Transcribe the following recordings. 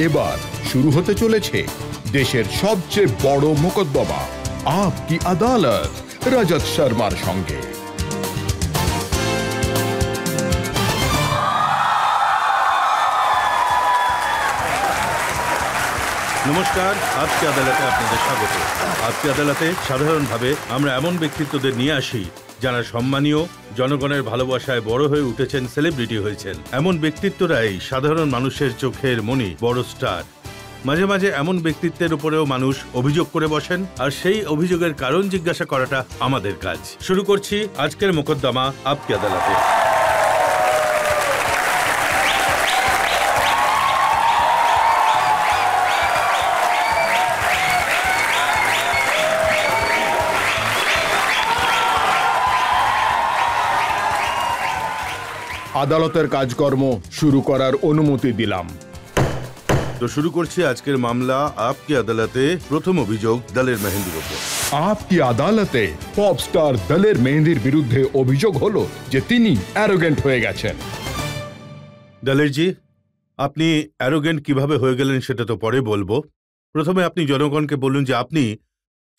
এবার শুরু হতে চলেছে দেশের সবচেয়ে বড় মোকদ্দমা আপ কি আদালত রজত শর্মার সঙ্গে। নমস্কার, আজকে আদালতে আপনাদের স্বাগত। আজকে আদালতে সাধারণভাবে আমরা এমন ব্যক্তিত্বদের নিয়ে আসি যারা সম্মানীয়, জনগণের ভালোবাসায় বড় হয়ে উঠেছেন, সেলিব্রিটি হয়েছেন। এমন ব্যক্তিত্বরাই সাধারণ মানুষের চোখের মণি, বড় স্টার। মাঝে মাঝে এমন ব্যক্তিত্বের উপরেও মানুষ অভিযোগ করে বসেন, আর সেই অভিযোগের কারণ জিজ্ঞাসা করাটা আমাদের কাজ। শুরু করছি আজকের মোকদ্দমা আপকি আদালতে। আদালতের কাজকর্ম শুরু করার অনুমতি দিলাম। তো শুরু করছি আজকের মামলা আপকি আদালতে। প্রথম অভিযোগ দলের মেহেন্দির উপর। আপকি আদালতে পপ স্টার দলের মেহেন্দির বিরুদ্ধে অভিযোগ হলো যে তিনি অ্যারোগেন্ট হয়ে গেছেন। দলেরজি, আপনি অ্যারোগেন্ট কিভাবে হয়ে গেলেন সেটা তো পরে বলবো। প্রথমে আপনি জনগণকে বলুন যে আপনি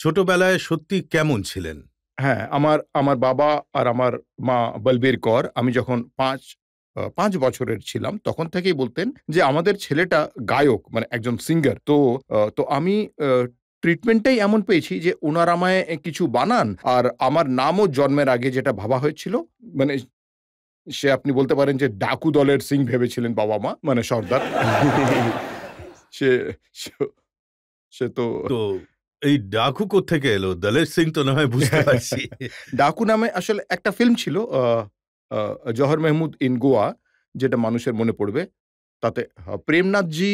ছোটবেলায় সত্যি কেমন ছিলেন। হ্যাঁ, আমার বাবা আর আমার মা বলবীর কর, আমি যখন 5 বছরের ছিলাম তখন থেকেই বলতেন যে আমাদের ছেলেটা গায়ক, মানে একজন সিঙ্গার। তো আমি ট্রিটমেন্টটাই এমন পেয়েছি যে ওনারা আমায় কিছু বানান, আর আমার নামও জন্মের আগে যেটা ভাবা হয়েছিল, মানে সে আপনি বলতে পারেন যে ডাকু দলের সিং ভেবেছিলেন বাবা মা, মানে সর্দার। সে সে তো তো এই ডাকু কোত্থেকে এলো? দলের সিং তো না হয় বুঝতে পারছি। ডাকু নামে আসলে একটা ফিল্ম ছিল, জহর মেহমুদ ইন গোয়া, যেটা মানুষের মনে পড়বে। তাতে প্রেমনাথজি,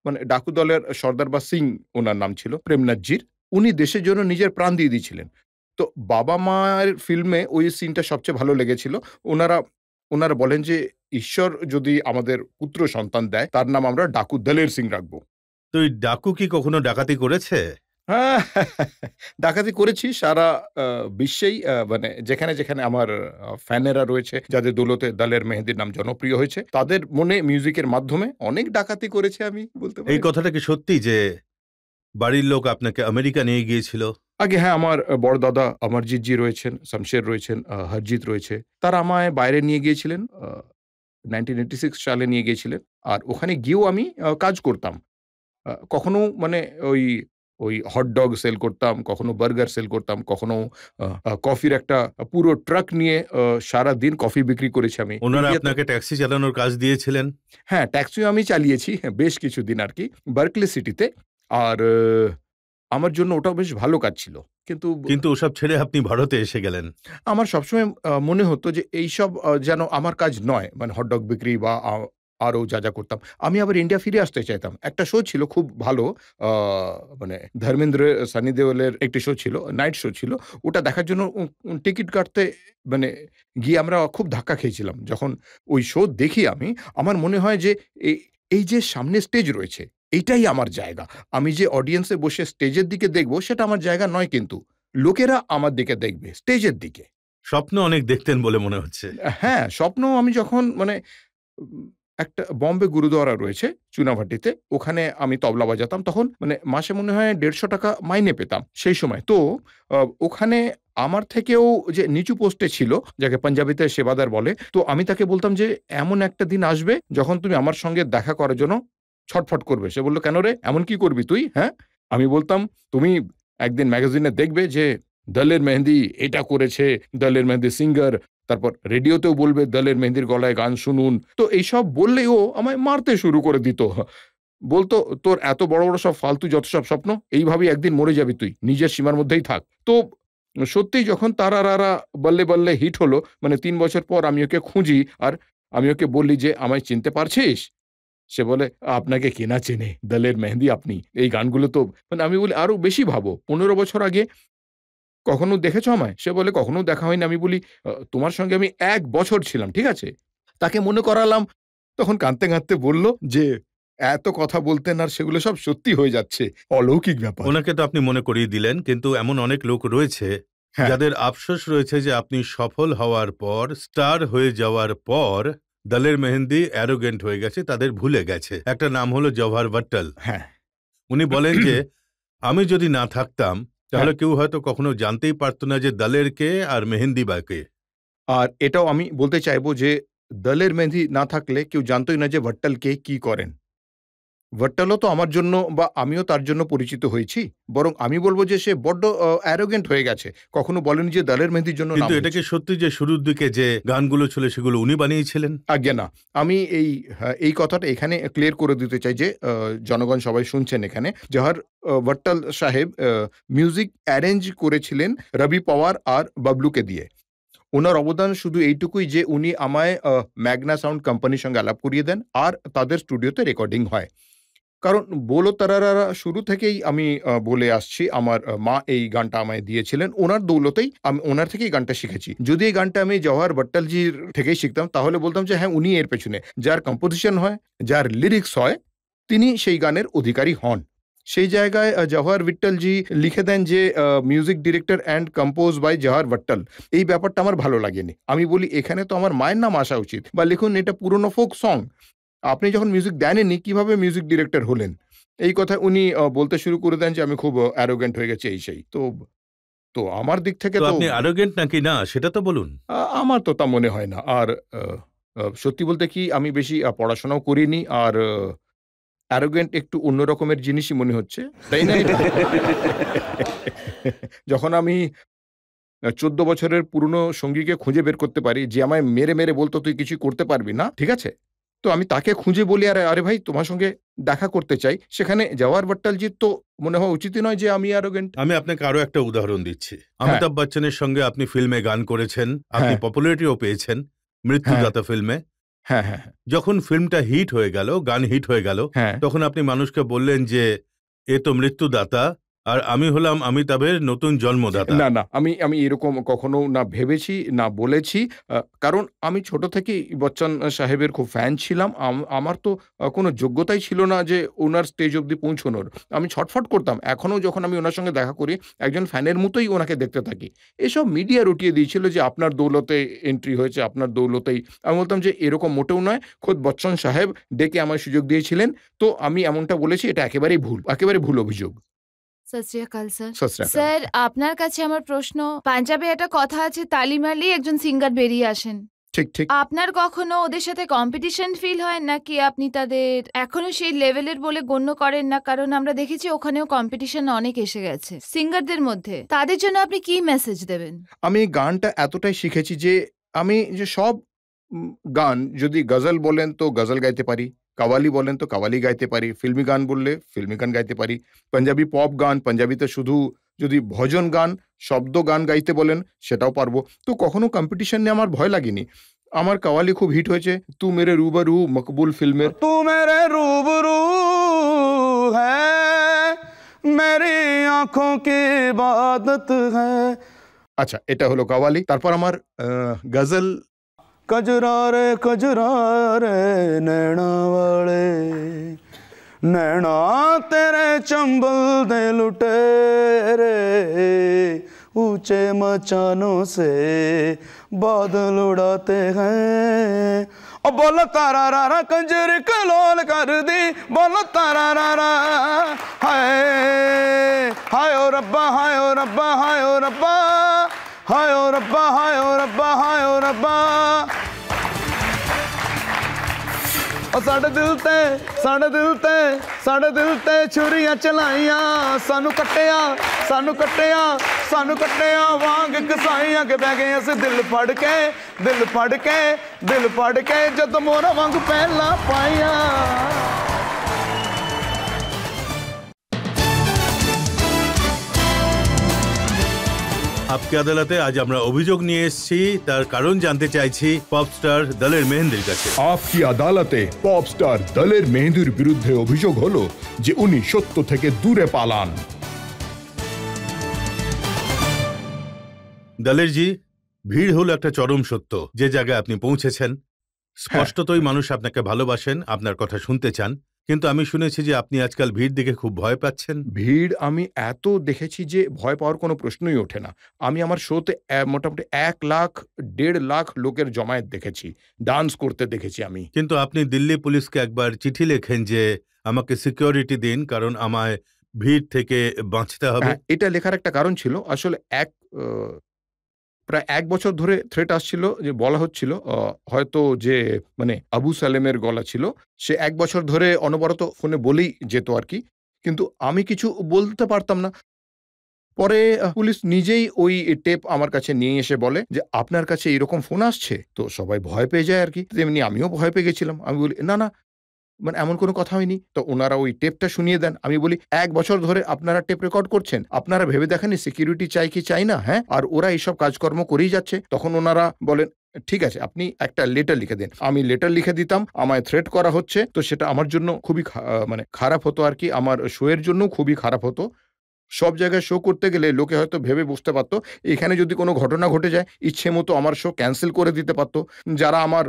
মানে ডাকু দলের সর্দার বা সিং ওনার নাম ছিল প্রেমনাথজির। উনি দেশের জন্য নিজের প্রাণ দিয়ে দিয়েছিলেন। তো বাবা মায়ের ফিল্মে ওই সিনটা সবচেয়ে ভালো লেগেছিল। ওনারা বলেন যে ঈশ্বর যদি আমাদের পুত্র সন্তান দেয়, তার নাম আমরা ডাকু দলের সিং রাখবো। তো এই ডাকু কি কখনো ডাকাতি করেছে? হ্যাঁ, ডাকাতি করেছি সারা বিশ্বেই। মানে যেখানে যেখানে আমার ফ্যানেরা রয়েছে, যাদের দৌলতে দলের মেহেন্দির নাম জনপ্রিয় হয়েছে, তাদের মনে মিউজিকের মাধ্যমে অনেক ডাকাতি করেছে আমি বলতে পারি। এই কথাটা কি সত্যি যে বাড়ির লোক আপনাকে আমেরিকা নিয়ে গিয়েছিল? আগে হ্যাঁ, আমার বড় দাদা অমরজিৎ জি রয়েছেন, শমশের রয়েছেন, হরজিৎ রয়েছে। তারা আমায় বাইরে নিয়ে গিয়েছিলেন, 1986 সালে নিয়ে গিয়েছিলেন। আর ওখানে গিয়েও আমি কাজ করতাম। কখনো মানে ওই হটডগ সেল করতাম, কখনো বার্গার সেল করতাম, কখনো কফির একটা পুরো ট্রাক নিয়ে সারাদিন কফি বিক্রি করেছি আমি। ওনারা আপনাকে ট্যাক্সি চালানোর কাজ দিয়েছিলেন? হ্যাঁ, ট্যাক্সিও আমি চালিয়েছি বেশ কিছুদিন আর কি, বার্কলে সিটিতে। আর আমার জন্য ওটাও বেশ ভালো কাজ ছিল। কিন্তু ওসব ছেড়ে আপনি ভারতে এসে গেলেন। আমার সবসময় মনে হতো যে এইসব যেন আমার কাজ নয়, মানে হটডগ বিক্রি বা আরও যা করতাম। আমি আবার ইন্ডিয়া ফিরে আসতে চাইতাম। একটা শো ছিল খুব ভালো, মানে ধর্মেন্দ্র সানি দেওলের একটি শো ছিল, নাইট শো ছিল। ওটা দেখার জন্য টিকিট কাটতে মানে গিয়ে আমরা খুব ধাক্কা খেয়েছিলাম। যখন ওই শো দেখি আমি, আমার মনে হয় যে এই যে সামনে স্টেজ রয়েছে, এইটাই আমার জায়গা। আমি যে অডিয়েন্সে বসে স্টেজের দিকে দেখব, সেটা আমার জায়গা নয়, কিন্তু লোকেরা আমার দিকে দেখবে, স্টেজের দিকে। স্বপ্ন অনেক দেখতেন বলে মনে হচ্ছে। হ্যাঁ, স্বপ্ন আমি যখন মানে একটা বম্বে গুরুদ্বারা রয়েছে চুনাভাটিতে, ওখানে আমি তবলা বাজাতাম। তখন মানে মাসে মনে হয় 150 টাকা মাইনে পেতাম সেই সময়। তো ওখানে আমার থেকেও যে নিচু পোস্টে ছিল, যাকে পাঞ্জাবিতে সেবাদার বলে, তো আমি তাকে বলতাম যে এমন একটা দিন আসবে যখন তুমি আমার সঙ্গে দেখা করার জন্য ছটফট করবে। সে বলল, কেন রে, এমন কি করবি তুই? হ্যাঁ, আমি বলতাম, তুমি একদিন ম্যাগাজিনে দেখবে যে দলের মেহেন্দি এটা করেছে, দলের মেহেন্দি সিঙ্গার। তারপর রেডিওতেও বলবে দলের মেহেন্দির গলায় গান শুনুন। তো এইসব বললেই ও আমায় মারতে শুরু করে দিত। বলতো, তোর এত বড় বড় সব ফালতু যত সব স্বপ্ন, এইভাবেই একদিন মরে যাবি তুই, নিজের সীমার মধ্যেই থাক। তো সত্যিই যখন তারারা বল্লে বল্লে হিট হলো, মানে 3 বছর পর আমি ওকে খুঁজি, আর আমি ওকে বললি যে আমায় চিনতে পারছিস? সে বলে, আপনাকে কে না চেনে, দলের মেহেন্দি আপনি, এই গানগুলো তো। মানে আমি বলি, আরো বেশি ভাবো, 15 বছর আগে কখনো দেখেছো আমায়? সে বলে, কখনো দেখা হয়নি। আমি বলি, তোমার সঙ্গে আমি 1 বছর ছিলাম, ঠিক আছে? তাকে মনে করালাম। তখন কাঁদতে কাঁদতে বলল যে এত কথা বলতেন, আর সেগুলো সব সত্যি হয়ে যাচ্ছে, অলৌকিক ব্যাপার। ওনাকে তো আপনি মনে করিয়ে দিলেন, কিন্তু এমন অনেক লোক রয়েছে যাদের আফসোস রয়েছে যে আপনি সফল হওয়ার পর, স্টার হয়ে যাওয়ার পর দলের মেহেন্দি অ্যারোগেন্ট হয়ে গেছে, তাদের ভুলে গেছে। একটা নাম হলো জওহর ভাট্টাল। হ্যাঁ উনি বলেন যে আমি যদি না থাকতাম তাহলে হ্যাঁ। কেউ হয়তো কখনো জানতেই পারতো না যে দলের কে আর মেহেন্দি বা কে। আর এটাও আমি বলতে চাইবো যে দলের মেহেন্দি না থাকলে কেউ জানতোই না যে ভট্টাল কে কি করেন। ভট্টালও তো আমার জন্য বা আমিও তার জন্য পরিচিত হয়েছি। বরং আমি বলব যে সে বড্ড অ্যারোগেন্ট হয়ে গেছে। কখনো বলেনি যে দলের মেহেন্দির জন্য কিন্তু নাম এটা হয়েছে। কি সত্যি যে শুরুর দিকে যে গানগুলো ছিল সেগুলো উনি বানিয়েছিলেন? আজ্ঞে না। আমি এই কথাটা এখানে ক্লিয়ার করে দিতে চাই যে জনগণ সবাই শুনছেন এখানে। জওহর ভট্টাল সাহেব মিউজিক অ্যারেঞ্জ করেছিলেন রবি পাওয়ার আর বাবলুকে দিয়ে। উনার অবদান শুধু এইটুকুই যে উনি আমায় ম্যাগনা সাউন্ড কোম্পানির সঙ্গে আলাপ করিয়ে দেন আর তাদের স্টুডিওতে রেকর্ডিং হয়। কারণ বোলো তারারারা শুরু থেকেই আমি বলে আসছি আমার মা এই গানটা আমায় দিয়েছিলেন। উনার দৌলতেই আমি উনার থেকেই গানটা শিখেছি। যদি এই গানটা আমি জওহর ভট্টালজির থেকেই শিখতাম তাহলে বলতাম যে হ্যাঁ, উনি এর পেছনে। যার কম্পোজিশন হয়, যার লিরিক্স হয়, তিনি সেই গানের অধিকারী হন। সেই জায়গায় জওহর ভিট্টালজি লিখে দেন যে music director and compose by Jawahar Bhattal. এই ব্যাপারটা আমার ভালো লাগেনি। আমি বলি এখানে তো আমার মায়ের নাম আসা উচিত বা লিখুন এটা পুরনো ফোক সং। আপনি যখন মিউজিক দেননি কিভাবে মিউজিক ডিরেক্টর হলেন? এই কথা উনি বলতে শুরু করে দেন যে আমি খুব অ্যারোগেন্ট হয়ে গেছি এই সেই। তো আমার দিক থেকে তো তো আপনি অ্যারোগেন্ট নাকি না সেটা তো বলুন। আমার তো তা মনে হয় না। আর আ আ সত্যি বলতে কি আমি বেশি পড়াশোনাও করিনি। আর অ্যারোগেন্ট একটু অন্য রকমের জিনিসই মনে হচ্ছে। তাই না এটা? যখন আমি ১৪ বছরের পুরনো সঙ্গীকে খুঁজে বের করতে পারি যে আমায় মেরে, মেরে বলত তুই কিছুই করতে পারবি না। ঠিক আছে? তো আমি তাকে খুঁজে বলি আরে, আরে ভাই তোমার সঙ্গে দেখা করতে চাই। সেখানে জওহর ভট্টালজির তো মনে হওয়া উচিতই নয় যে আমি অ্যারোগেন্ট। আমি আপনাকে আরো একটা উদাহরণ দিচ্ছি। হ্যাঁ, অমিতাভ বচ্চনের সঙ্গে আপনি ফিল্মে গান করেছেন, আপনি হ্যাঁ, পপুলারিটিও পেয়েছেন হ্যাঁ, মৃত্যুদাতা ফিল্মে। হ্যাঁ, হ্যাঁ, হ্যাঁ, যখন ফিল্মটা হিট হয়ে গেল, গান হিট হয়ে গেল, হ্যাঁ। তখন আপনি মানুষকে বললেন যে এ তো মৃত্যুদাতা আর আমি হলাম অমিতাভের নতুন জন্মদাতা। না, না। আমি এরকম কখনো না ভেবেছি, না বলেছি। কারণ আমি ছোট থেকেই বচ্চন সাহেবের খুব ফ্যান ছিলাম। আমার তো কোনো যোগ্যতাই ছিল না যে উনার স্টেজ অব্দি পৌঁছনোর। আমি ছটফট করতাম। এখনো যখন আমি উনার সঙ্গে দেখা করি, একজন ফ্যানের মতোই উনাকে দেখতে থাকি। এসব মিডিয়া রটিয়ে দিয়েছিল যে আপনার দৌলতে এন্ট্রি হয়েছে, আপনার দৌলতেই। আমি বলতাম যে এরকম মোটেও নয়। খোদ বচ্চন সাহেব ডেকে আমায় সুযোগ দিয়েছিলেন। তো আমি এমনটা বলেছি এটা একেবারেই ভুল। একেবারে ভুল অভিযোগ। সত শ্রী আকাল স্যার। সত শ্রী আকাল। স্যার আপনার কাছে আমার প্রশ্ন, পাঞ্জাবে একটা কথা আছে তালি মারলেই একজন সিঙ্গার বেরিয়ে আসেন। ঠিক, ঠিক। আপনার কখনো ওদের সাথে কম্পিটিশন ফিল হয় নাকি আপনি তাদের এখনো সেই লেভেলের বলে গণ্য করেন না? কারণ আমরা দেখেছি ওখানেও কম্পিটিশন অনেক এসে গেছে সিঙ্গারদের মধ্যে। তাদের জন্য আপনি কি মেসেজ দেবেন? আমি গানটা এতটাই শিখেছি যে আমি যে সব গান যদি গজল বলেন তো গজল গাইতে পারি, কাওয়ালি বলেন তো কাওয়ালি গাইতে পারি, ফিল্মি গান বললে ফিল্মি গান গাইতে পারি, পাঞ্জাবি পপ গান, পাঞ্জাবিতে শুধু যদি ভজন গান, শব্দ গান গাইতে বলেন সেটাও পারবো। তো কখনো কম্পিটিশন নিয়ে আমার ভয় লাগেনি। আমার কাওয়ালি খুব হিট হয়েছে। তু মেরে রুবরু মকবুল ফিল্মের। तू मेरे रूबरू है, मेरी आंखों की इबादत है। আচ্ছা এটা হলো কাওয়ালি। তারপর আমার গজল। कजरा रे नैना वाले, नैना तेरे चंबल दे लुटेरे, ऊंचे मचानों से बादल उड़ाते हैं। ओ बोलो तारा रा कंजर कलोल कर दी, बोलो तारा रा हाय हाय ओ रब्बा, हाय ओ रब्बा, हाय ओ रब्बा, हाय ओ रब्बा, हाय ओ रब्बा, हाय ओ रब्बा। ओ साडे दिल ते छुरियां चलाइयां, सानू कट्टिया वांग कसाइयां के बह गए अस दिल फड़ के जद मोरा वांग पहला पाइया। আপকে আদালতে আজ আমরা অভিযোগ নিয়ে এসেছি, তার কারণ জানতে চাইছি পপ স্টার দলের মেহেন্দির কাছে। আপকি আদালতে পপ স্টার দলের মেহেন্দির বিরুদ্ধে অভিযোগ হলো যে উনি সত্য থেকে দূরে পালান। দলের জি, ভিড় হলো একটা চরম সত্য। যে জায়গায় আপনি পৌঁছেছেন স্পষ্টতই মানুষ আপনাকে ভালোবাসেন, আপনার কথা শুনতে চান, কিন্তু আমি শুনেছি যে আপনি আজকাল ভিড় দেখে খুব ভয় পাচ্ছেন। ভিড় আমি এত দেখেছি যে ভয় পাওয়ার কোনো প্রশ্নই ওঠে না। আমি আমার শোতে মোটামুটি ১ লাখ ১.৫ লাখ লোকের জমায়েত দেখেছি। ডান্স করতে দেখেছি আমি। কিন্তু আপনি দিল্লি পুলিশকে একবার চিঠি লেখেন যে আমাকে সিকিউরিটি দিন, কারণ আমায় ভিড় থেকে বাঁচতে হবে। হ্যাঁ, এটা লেখার একটা কারণ ছিল। আসলে আ প্রায় ১ বছর ধরে থ্রেট আসছিল, যে বলা হচ্ছিল হয়তো যে মানে আবু সালেমের গলা ছিল। সে ১ বছর ধরে অনবরত ফোনে বলেই যেত আরকি। কিন্তু আমি কিছু বলতে পারতাম না। পরে পুলিশ নিজেই ওই টেপ আমার কাছে নিয়ে এসে বলে যে, "আপনার কাছে এরকম ফোন আসছে?" তো সবাই ভয় পেয়ে যায় আরকি। তেমনি আমিও ভয় পেয়ে গেছিলাম। আমি বলি, "না, না, মানে এমন কোনো কথা হয়নি।" তো উনারা ওই টেপটা শুনিয়ে দেন। আমি বলি, "১ বছর ধরে আপনারা টেপ রেকর্ড করছেন। আপনারা ভেবে দেখেননি সিকিউরিটি চাই কি চাই না, হ্যাঁ? আর ওরা এইসব কাজকর্ম করেই যাচ্ছে।" তখন উনারা বলেন, "ঠিক আছে, আপনি একটা লেটার লিখে দিন।" আমি লেটার লিখে দিতাম। আমায় থ্রেট করা হচ্ছে। তো সেটা আমার জন্য খুবই মানে খারাপ হতো আরকি। আমার শো এর জন্যও খুবই খারাপ হতো। সব জায়গায় শো করতে গেলে লোকে হয়তো ভেবে বুঝতে পারত, এখানে যদি কোনো ঘটনা ঘটে যায়, ইচ্ছে মতো আমার শো ক্যানসেল করে দিতে পারত। যারা আমার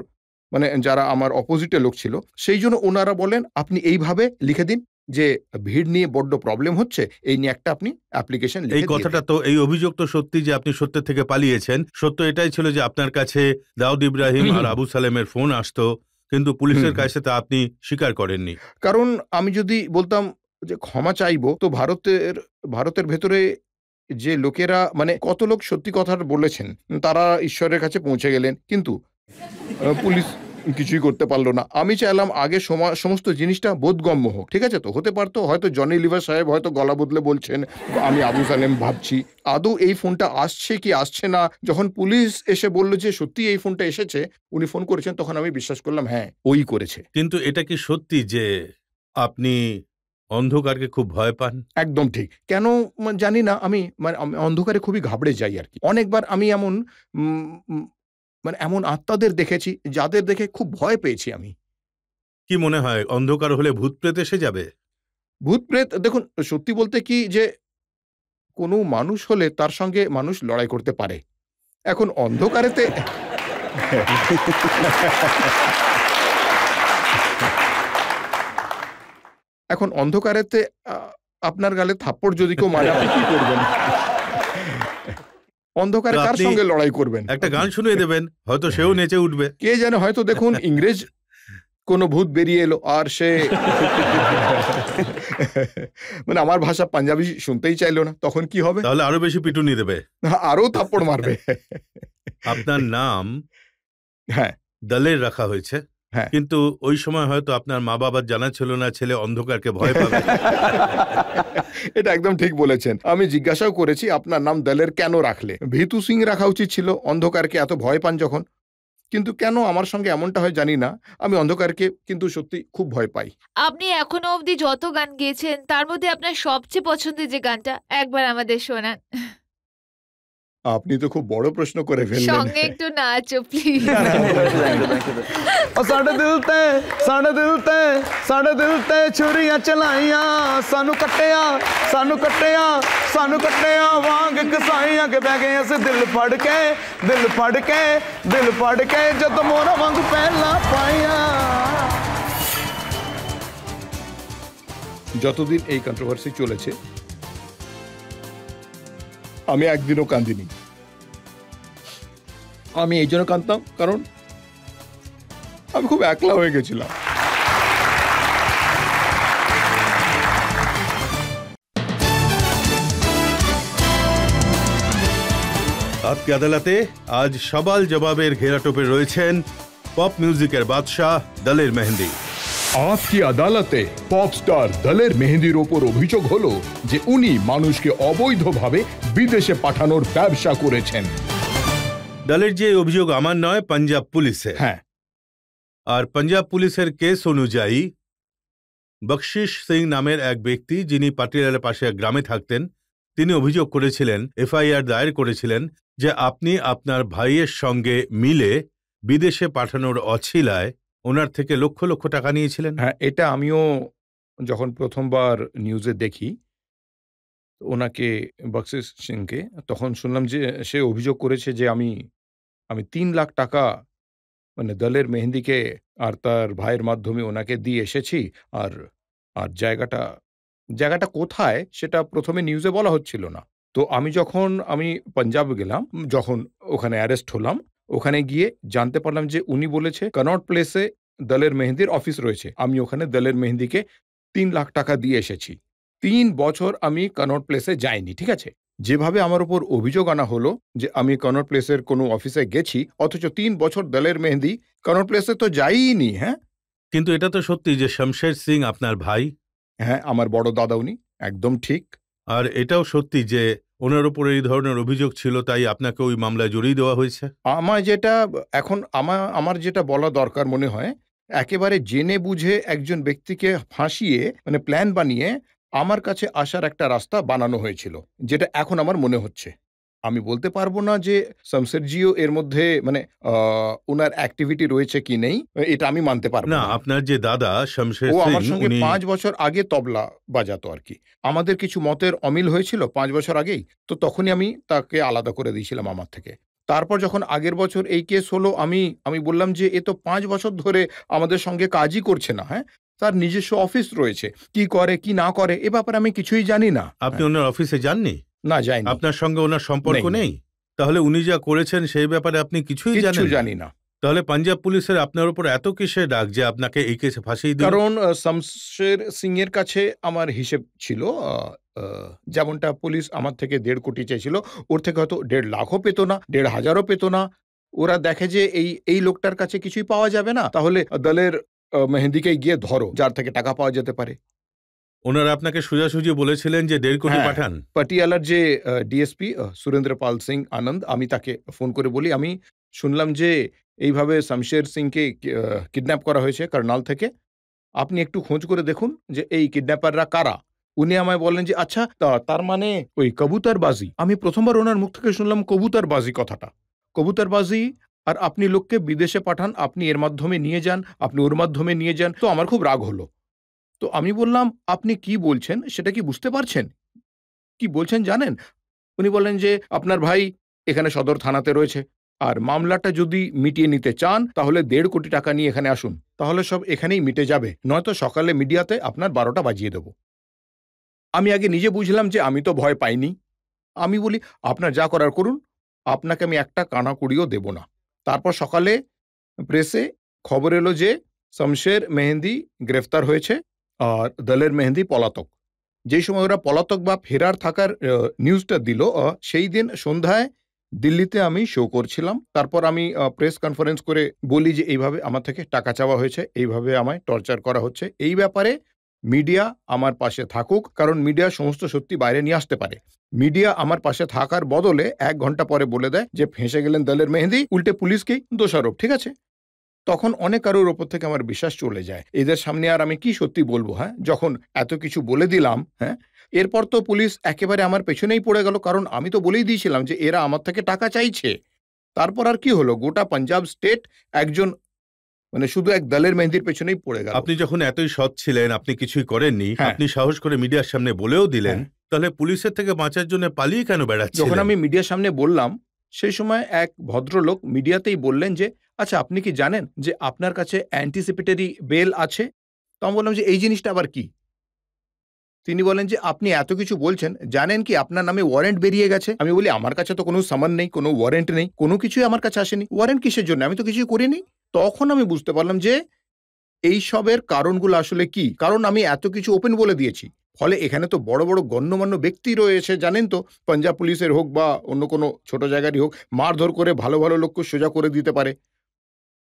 যারা আমার অপোজিটে লোক ছিল, সেইজন্য উনারা বলেন, "আপনি এইভাবে লিখে দিন যে ভিড় নিয়ে বড্ড প্রবলেম হচ্ছে। এই নিয়ে একটা আপনি অ্যাপ্লিকেশন এই লিখে দিয়ে কথাটা দিন।" তো, এই অভিযোগ তো সত্যি যে আপনি সত্য থেকে পালিয়েছেন। সত্য এটাই ছিল যে আপনার কাছে দাউদ ইব্রাহিম আর আবু সালেমের ফোন আসতো, কিন্তু পুলিশের কাছে তা আপনি স্বীকার করেননি। কারণ আমি যদি বলতাম যে ক্ষমা চাইবো, তো ভারতের ভেতরে যে লোকেরা মানে কত লোক সত্যি কথা বলেছেন, তারা ঈশ্বরের কাছে পৌঁছে গেলেন। কিন্তু পুলিশ কিছুই করতে পারল না। আমি চাইলাম আগে সমস্ত জিনিসটা বোধগম্য হোক। ঠিক আছে তো? হতে পারত হয়তো জনি লিভার সাহেব হয়তো গলা বদলে বলছেন, আমি আবু সালেম ভাবছি। আদৌ এই ফোনটা আসছে কি আসছে না, যখন পুলিশ এসে বলল যে সত্যিই এই ফোনটা এসেছে, উনি ফোন করেছেন, তখন আমি বিশ্বাস করলাম হ্যাঁ, ওই করেছে। কিন্তু এটা কি সত্যি যে আপনি অন্ধকারকে খুব ভয় পান? একদম ঠিক। কেন জানি না, আমি অন্ধকারে খুবই ঘাবড়ে যাই আরকি। অনেকবার আমি এমন উম উম মানে এমন আত্মাদের দেখেছি, যাদের দেখে খুব ভয় পেয়েছি আমি। কি মনে হয় অন্ধকার হলে ভূত-প্রেত এসে যাবে? ভূত-প্রেত দেখুন, সত্যি বলতে কি যে কোনো মানুষ হলে তার সঙ্গে মানুষ লড়াই করতে পারে। এখন অন্ধকারেতে এখন অন্ধকারেতে আ আপনার গালে থাপ্পড় যদি কেউ মারে, আপনি কি করবেন? অন্ধকারে তো কার আপনি সঙ্গে লড়াই করবেন? একটা গান শুনিয়ে দেবেন, হয়তো সেও নেচে উঠবে। কে জানে, হয়তো দেখুন ইংরেজ কোনো ভূত বেরিয়ে এলো আর সে মানে আমার ভাষা পাঞ্জাবি শুনতেই চাইলো না, তখন কি হবে? তাহলে আরো বেশি পিটুনি দেবে। আরো থাপ্পড় মারবে। আপনার নাম হ্যাঁ, দলের রাখা হয়েছে, হ্যাঁ। কিন্তু ওই সময় হয়তো আপনার মা-বাবার জানা ছিল না ছেলে অন্ধকারকে ভয় পাবে। এটা একদম ঠিক বলেছেন। আমি জিজ্ঞাসাও করেছি, আপনার নাম দলের কেন রাখলে? ভিতু সিং রাখা উচিত ছিল, অন্ধকারকে এত ভয় পান যখন। কিন্তু কেন আমার সঙ্গে এমনটা হয় জানি না। আমি অন্ধকারকে কিন্তু সত্যি খুব ভয় পাই। আপনি এখনো অবধি যত গান গেয়েছেন তার মধ্যে আপনার সবচেয়ে পছন্দের যে গানটা একবার আমাদের শোনান। আপনি তো খুব বড় প্রশ্ন করে ফেললেন। সঙ্গে একটু নাচো প্লিজ। ਉਹ ਸਾਡੇ ਦਿਲ ਤੇ ਛੁਰੀਆਂ ਚਲਾਈਆਂ ਸਾਨੂੰ ਕੱਟਿਆ ਵਾਂਗ ਕਸਾਈਆਂ ਕੇ ਬਹਿ ਗਏ ਅਸੀਂ ਦਿਲ ਫੜ ਕੇ ਜਦ ਮੋਰਾ ਵਾਂਗ ਪਹਿਲਾਂ ਪਾਈਆਂ। যতদিন এই কন্ট্রোভার্সি চলেছে, আমি একদিনও কাঁদিনি। আমি এই জন্য কাঁদতাম কারণ আমি খুব একলা হয়ে গেছিলাম। আজকে আদালতে আজ সওয়াল জবাবের ঘেরাটোপে রয়েছেন পপ মিউজিকের বাদশাহ দলের মেহেন্দি। আজকে আদালতে পপ স্টার দলের মেহেন্দির ওপর অভিযোগ হলো যে উনি মানুষকে অবৈধভাবে বিদেশে পাঠানোর ব্যবসা করেছেন। দলের যে অভিযোগ আমার নয়, পাঞ্জাব পুলিশের। হ্যাঁ, আর পাঞ্জাব পুলিশের কেস অনুযায়ী বখশিশ সিং নামের এক ব্যক্তি, যিনি পাটিয়ালার পাশে এক গ্রামে থাকতেন, তিনি অভিযোগ করেছিলেন, এফআইআর দায়ের করেছিলেন যে আপনি আপনার ভাইয়ের সঙ্গে মিলে বিদেশে পাঠানোর অছিলায় ওনার থেকে লক্ষ লক্ষ টাকা নিয়েছিলেন। হ্যাঁ, এটা আমিও যখন প্রথমবার নিউজে দেখি ওনাকে, বখশিশ সিংকে, তখন শুনলাম যে সে অভিযোগ করেছে যে আমি ৩ লাখ টাকা মানে দলের মেহেন্দিকে আর তার ভাইয়ের মাধ্যমে ওনাকে দিয়ে এসেছি। আর আর জায়গাটা জায়গাটা কোথায় সেটা প্রথমে নিউজে বলা হচ্ছিল না। তো আমি পাঞ্জাব গেলাম, যখন ওখানে অ্যারেস্ট হলাম, ওখানে গিয়ে জানতে পারলাম যে উনি বলেছে কনট প্লেসে দলের মেহেদির অফিস রয়েছে। আমি ওখানে দলের মেহেদিকে ৩ লাখ টাকা দিয়ে এসেছি। ৩ বছর আমি কনট প্লেসে যাইনি, ঠিক আছে? যেভাবে আমার উপর অভিযোগ আনা হলো যে আমি কনট প্লেসের কোনো অফিসে গেছি, অথচ ৩ বছর দলের মেহেদি কনট প্লেসে তো যাইনি। হ্যাঁ, কিন্তু এটা তো সত্যি যে শমশের সিং আপনার ভাই। হ্যাঁ, আমার বড় দাদা উনি, একদম ঠিক। আর এটাও সত্যি যে ওনার উপর এই ধরনের অভিযোগ ছিল, তাই আপনাকে ওই মামলায় জড়িয়ে দেওয়া হয়েছে। আমার যেটা বলা দরকার মনে হয়, একেবারে জেনে বুঝে একজন ব্যক্তিকে ফাঁসিয়ে, মানে প্ল্যান বানিয়ে আমার কাছে আসার একটা রাস্তা বানানো হয়েছিল, যেটা এখন আমার মনে হচ্ছে। আমি বলতে পারবো না যে শমশেরজিও এর মধ্যে মানে ওনার অ্যাক্টিভিটি রয়েছে কি নেই, এটা আমি মানতে পারবো না, না। আপনার যে দাদা শমশের ও সিং, আমার সঙ্গে উনি ৫ বছর আগে তবলা বাজাতো আর কি। আমাদের কিছু মতের অমিল হয়েছিল ৫ বছর আগেই। তো তখনই আমি তাকে আলাদা করে দিয়েছিলাম আমার থেকে। তারপর যখন আগের বছর এই কেস হলো, আমি বললাম যে এ তো ৫ বছর ধরে আমাদের সঙ্গে কাজই করছে না। হ্যাঁ, তার নিজস্ব অফিস রয়েছে, কি করে কি না করে এ ব্যাপারে আমি কিছুই জানি না। আপনি ওনার অফিসে যাননি? না, যাইনি। আপনার সঙ্গে ওনার সম্পর্ক নেই। নেই? তাহলে উনি যা করেছেন সেই ব্যাপারে আপনি কিছুই কিচ্ছু জানেন না? জানি না। তাহলে পাঞ্জাব পুলিশের আপনার উপর এত কিসের ডাক যে আপনাকে এই কেসে ফাঁসিয়ে দিল? কারণ শমশের সিং এর কাছে আমার হিসেব ছিল, যেমনটা পুলিশ আমার থেকে ১.৫ কোটি চেয়েছিল, ওর থেকে হয়তো ১.৫ লাখও পেত না, ১.৫ হাজারও পেত না। ওরা দেখে যে এই লোকটার কাছে কিছুই পাওয়া যাবে না, তাহলে দলের মেহেদিকে গিয়ে ধরো, যার থেকে টাকা পাওয়া যেতে পারে। ওনারা আপনাকে সোজাসুজি বলেছিলেন যে ১.৫ কোটি হ্যাঁ, পাঠান? পাটিয়ালার যে ডিএসপি সুরেন্দ্র পাল সিং আনন্দ, আমি তাকে ফোন করে বলি, আমি শুনলাম যে এইভাবে শমশের সিংকে কিডন্যাপ করা হয়েছে কারনাল থেকে। আপনি একটু খোঁজ করে দেখুন যে এই কিডন্যাপাররা কারা। উনি আমায় বললেন যে আচ্ছা, তার মানে ওই কবুতরবাজি। আমি প্রথমবার ওনার মুখ থেকে শুনলাম কবুতরবাজি কথাটা। কবুতরবাজি, আর আপনি লোককে বিদেশে পাঠান, আপনি এর মাধ্যমে নিয়ে যান, আপনি ওর মাধ্যমে নিয়ে যান। তো আমার খুব রাগ হলো। তো আমি বললাম, আপনি কি বলছেন সেটা কি বুঝতে পারছেন? কি বলছেন জানেন? উনি বললেন যে আপনার ভাই এখানে সদর থানাতে রয়েছে, আর মামলাটা যদি মিটিয়ে নিতে চান তাহলে ১.৫ কোটি টাকা নিয়ে এখানে আসুন, তাহলে সব এখানেই মিটে যাবে, নয়তো সকালে মিডিয়াতে আপনার ১২টা বাজিয়ে দেব। আমি আগে নিজে বুঝলাম যে আমি তো ভয় পাইনি। আমি বলি, আপনার যা করার করুন, আপনাকে আমি একটা কানাকড়িও দেব না। তারপর সকালে প্রেসে খবর এলো যে শমশের মেহেদি গ্রেফতার হয়েছে আর দলের মেহেদি পলাতক। যেই সময় ওরা পলাতক বা ফেরার থাকার নিউজটা দিল, সেই দিন সন্ধ্যায় দিল্লিতে আমি শো করছিলাম। তারপর আমি প্রেস কনফারেন্স করে বলি যে এইভাবে আমার থেকে টাকা চাওয়া হয়েছে, এইভাবে আমায় টর্চার করা হচ্ছে। এই ব্যাপারে মিডিয়া আমার পাশে থাকুক, কারণ মিডিয়া সমস্ত সত্যি বাইরে নিয়ে আসতে পারে। মিডিয়া আমার পাশে থাকার বদলে ১ ঘন্টা পরে বলে দেয় যে ফেঁসে গেলেন দলের মেহেদি, উল্টে পুলিশকেই দোষারোপ। ঠিক আছে? তখন অনেক কারোর ওপর থেকে আমার বিশ্বাস চলে যায়। এদের সামনে আর আমি কি সত্যি বলবো? হ্যাঁ, যখন এত কিছু বলে দিলাম, হ্যাঁ, এরপর তো পুলিশ একেবারে আমার পেছনেই পড়ে গেল, কারণ আমি তো বলেই দিয়েছিলাম যে এরা আমার থেকে টাকা চাইছে। তারপর আর কি হলো, গোটা পাঞ্জাব স্টেট একজন মানে শুধু এক দলের মেহেদির পেছনেই পড়ে গেল। আপনি যখন এতই সৎ ছিলেন, আপনি কিছুই করেননি, হ্যাঁ। আপনি সাহস করে মিডিয়ার সামনে বলেও দিলেন, হ্যাঁ। তাহলে পুলিশের থেকে বাঁচার জন্য পালিয়ে কেন যখন বেড়াচ্ছিলেন? আমি মিডিয়ার সামনে বললাম, সেই সময় এক ভদ্রলোক মিডিয়াতেই বললেন যে আচ্ছা, আপনি কি জানেন যে আপনার কাছে অ্যান্টিসিপেটরি বেল আছে? তো আমি বললাম যে এই জিনিসটা আবার কি? তিনি বলেন যে আপনি এত কিছু বলছেন, জানেন কি আপনার নামে ওয়ারেন্ট বেরিয়ে গেছে? আমি বলি আমার কাছে তো কোনো সামান নেই, কোনো ওয়ারেন্ট নেই, কোনো কিছুই আমার কাছে আসেনি। ওয়ারেন্ট কিসের জন্য? আমি তো কিছুই করিনি। তখন আমি বুঝতে পারলাম যে এইসবের কারণগুলো আসলে কি। কারণ আমি এত কিছু ওপেন বলে দিয়েছি। ফলে এখানে তো বড় বড় গণ্যমান্য ব্যক্তি রয়েছে, জানেন তো, পাঞ্জাব পুলিশের হোক বা অন্য কোনো ছোট জায়গারই হোক, মারধর করে ভালো ভালো লোককে সোজা করে দিতে পারে।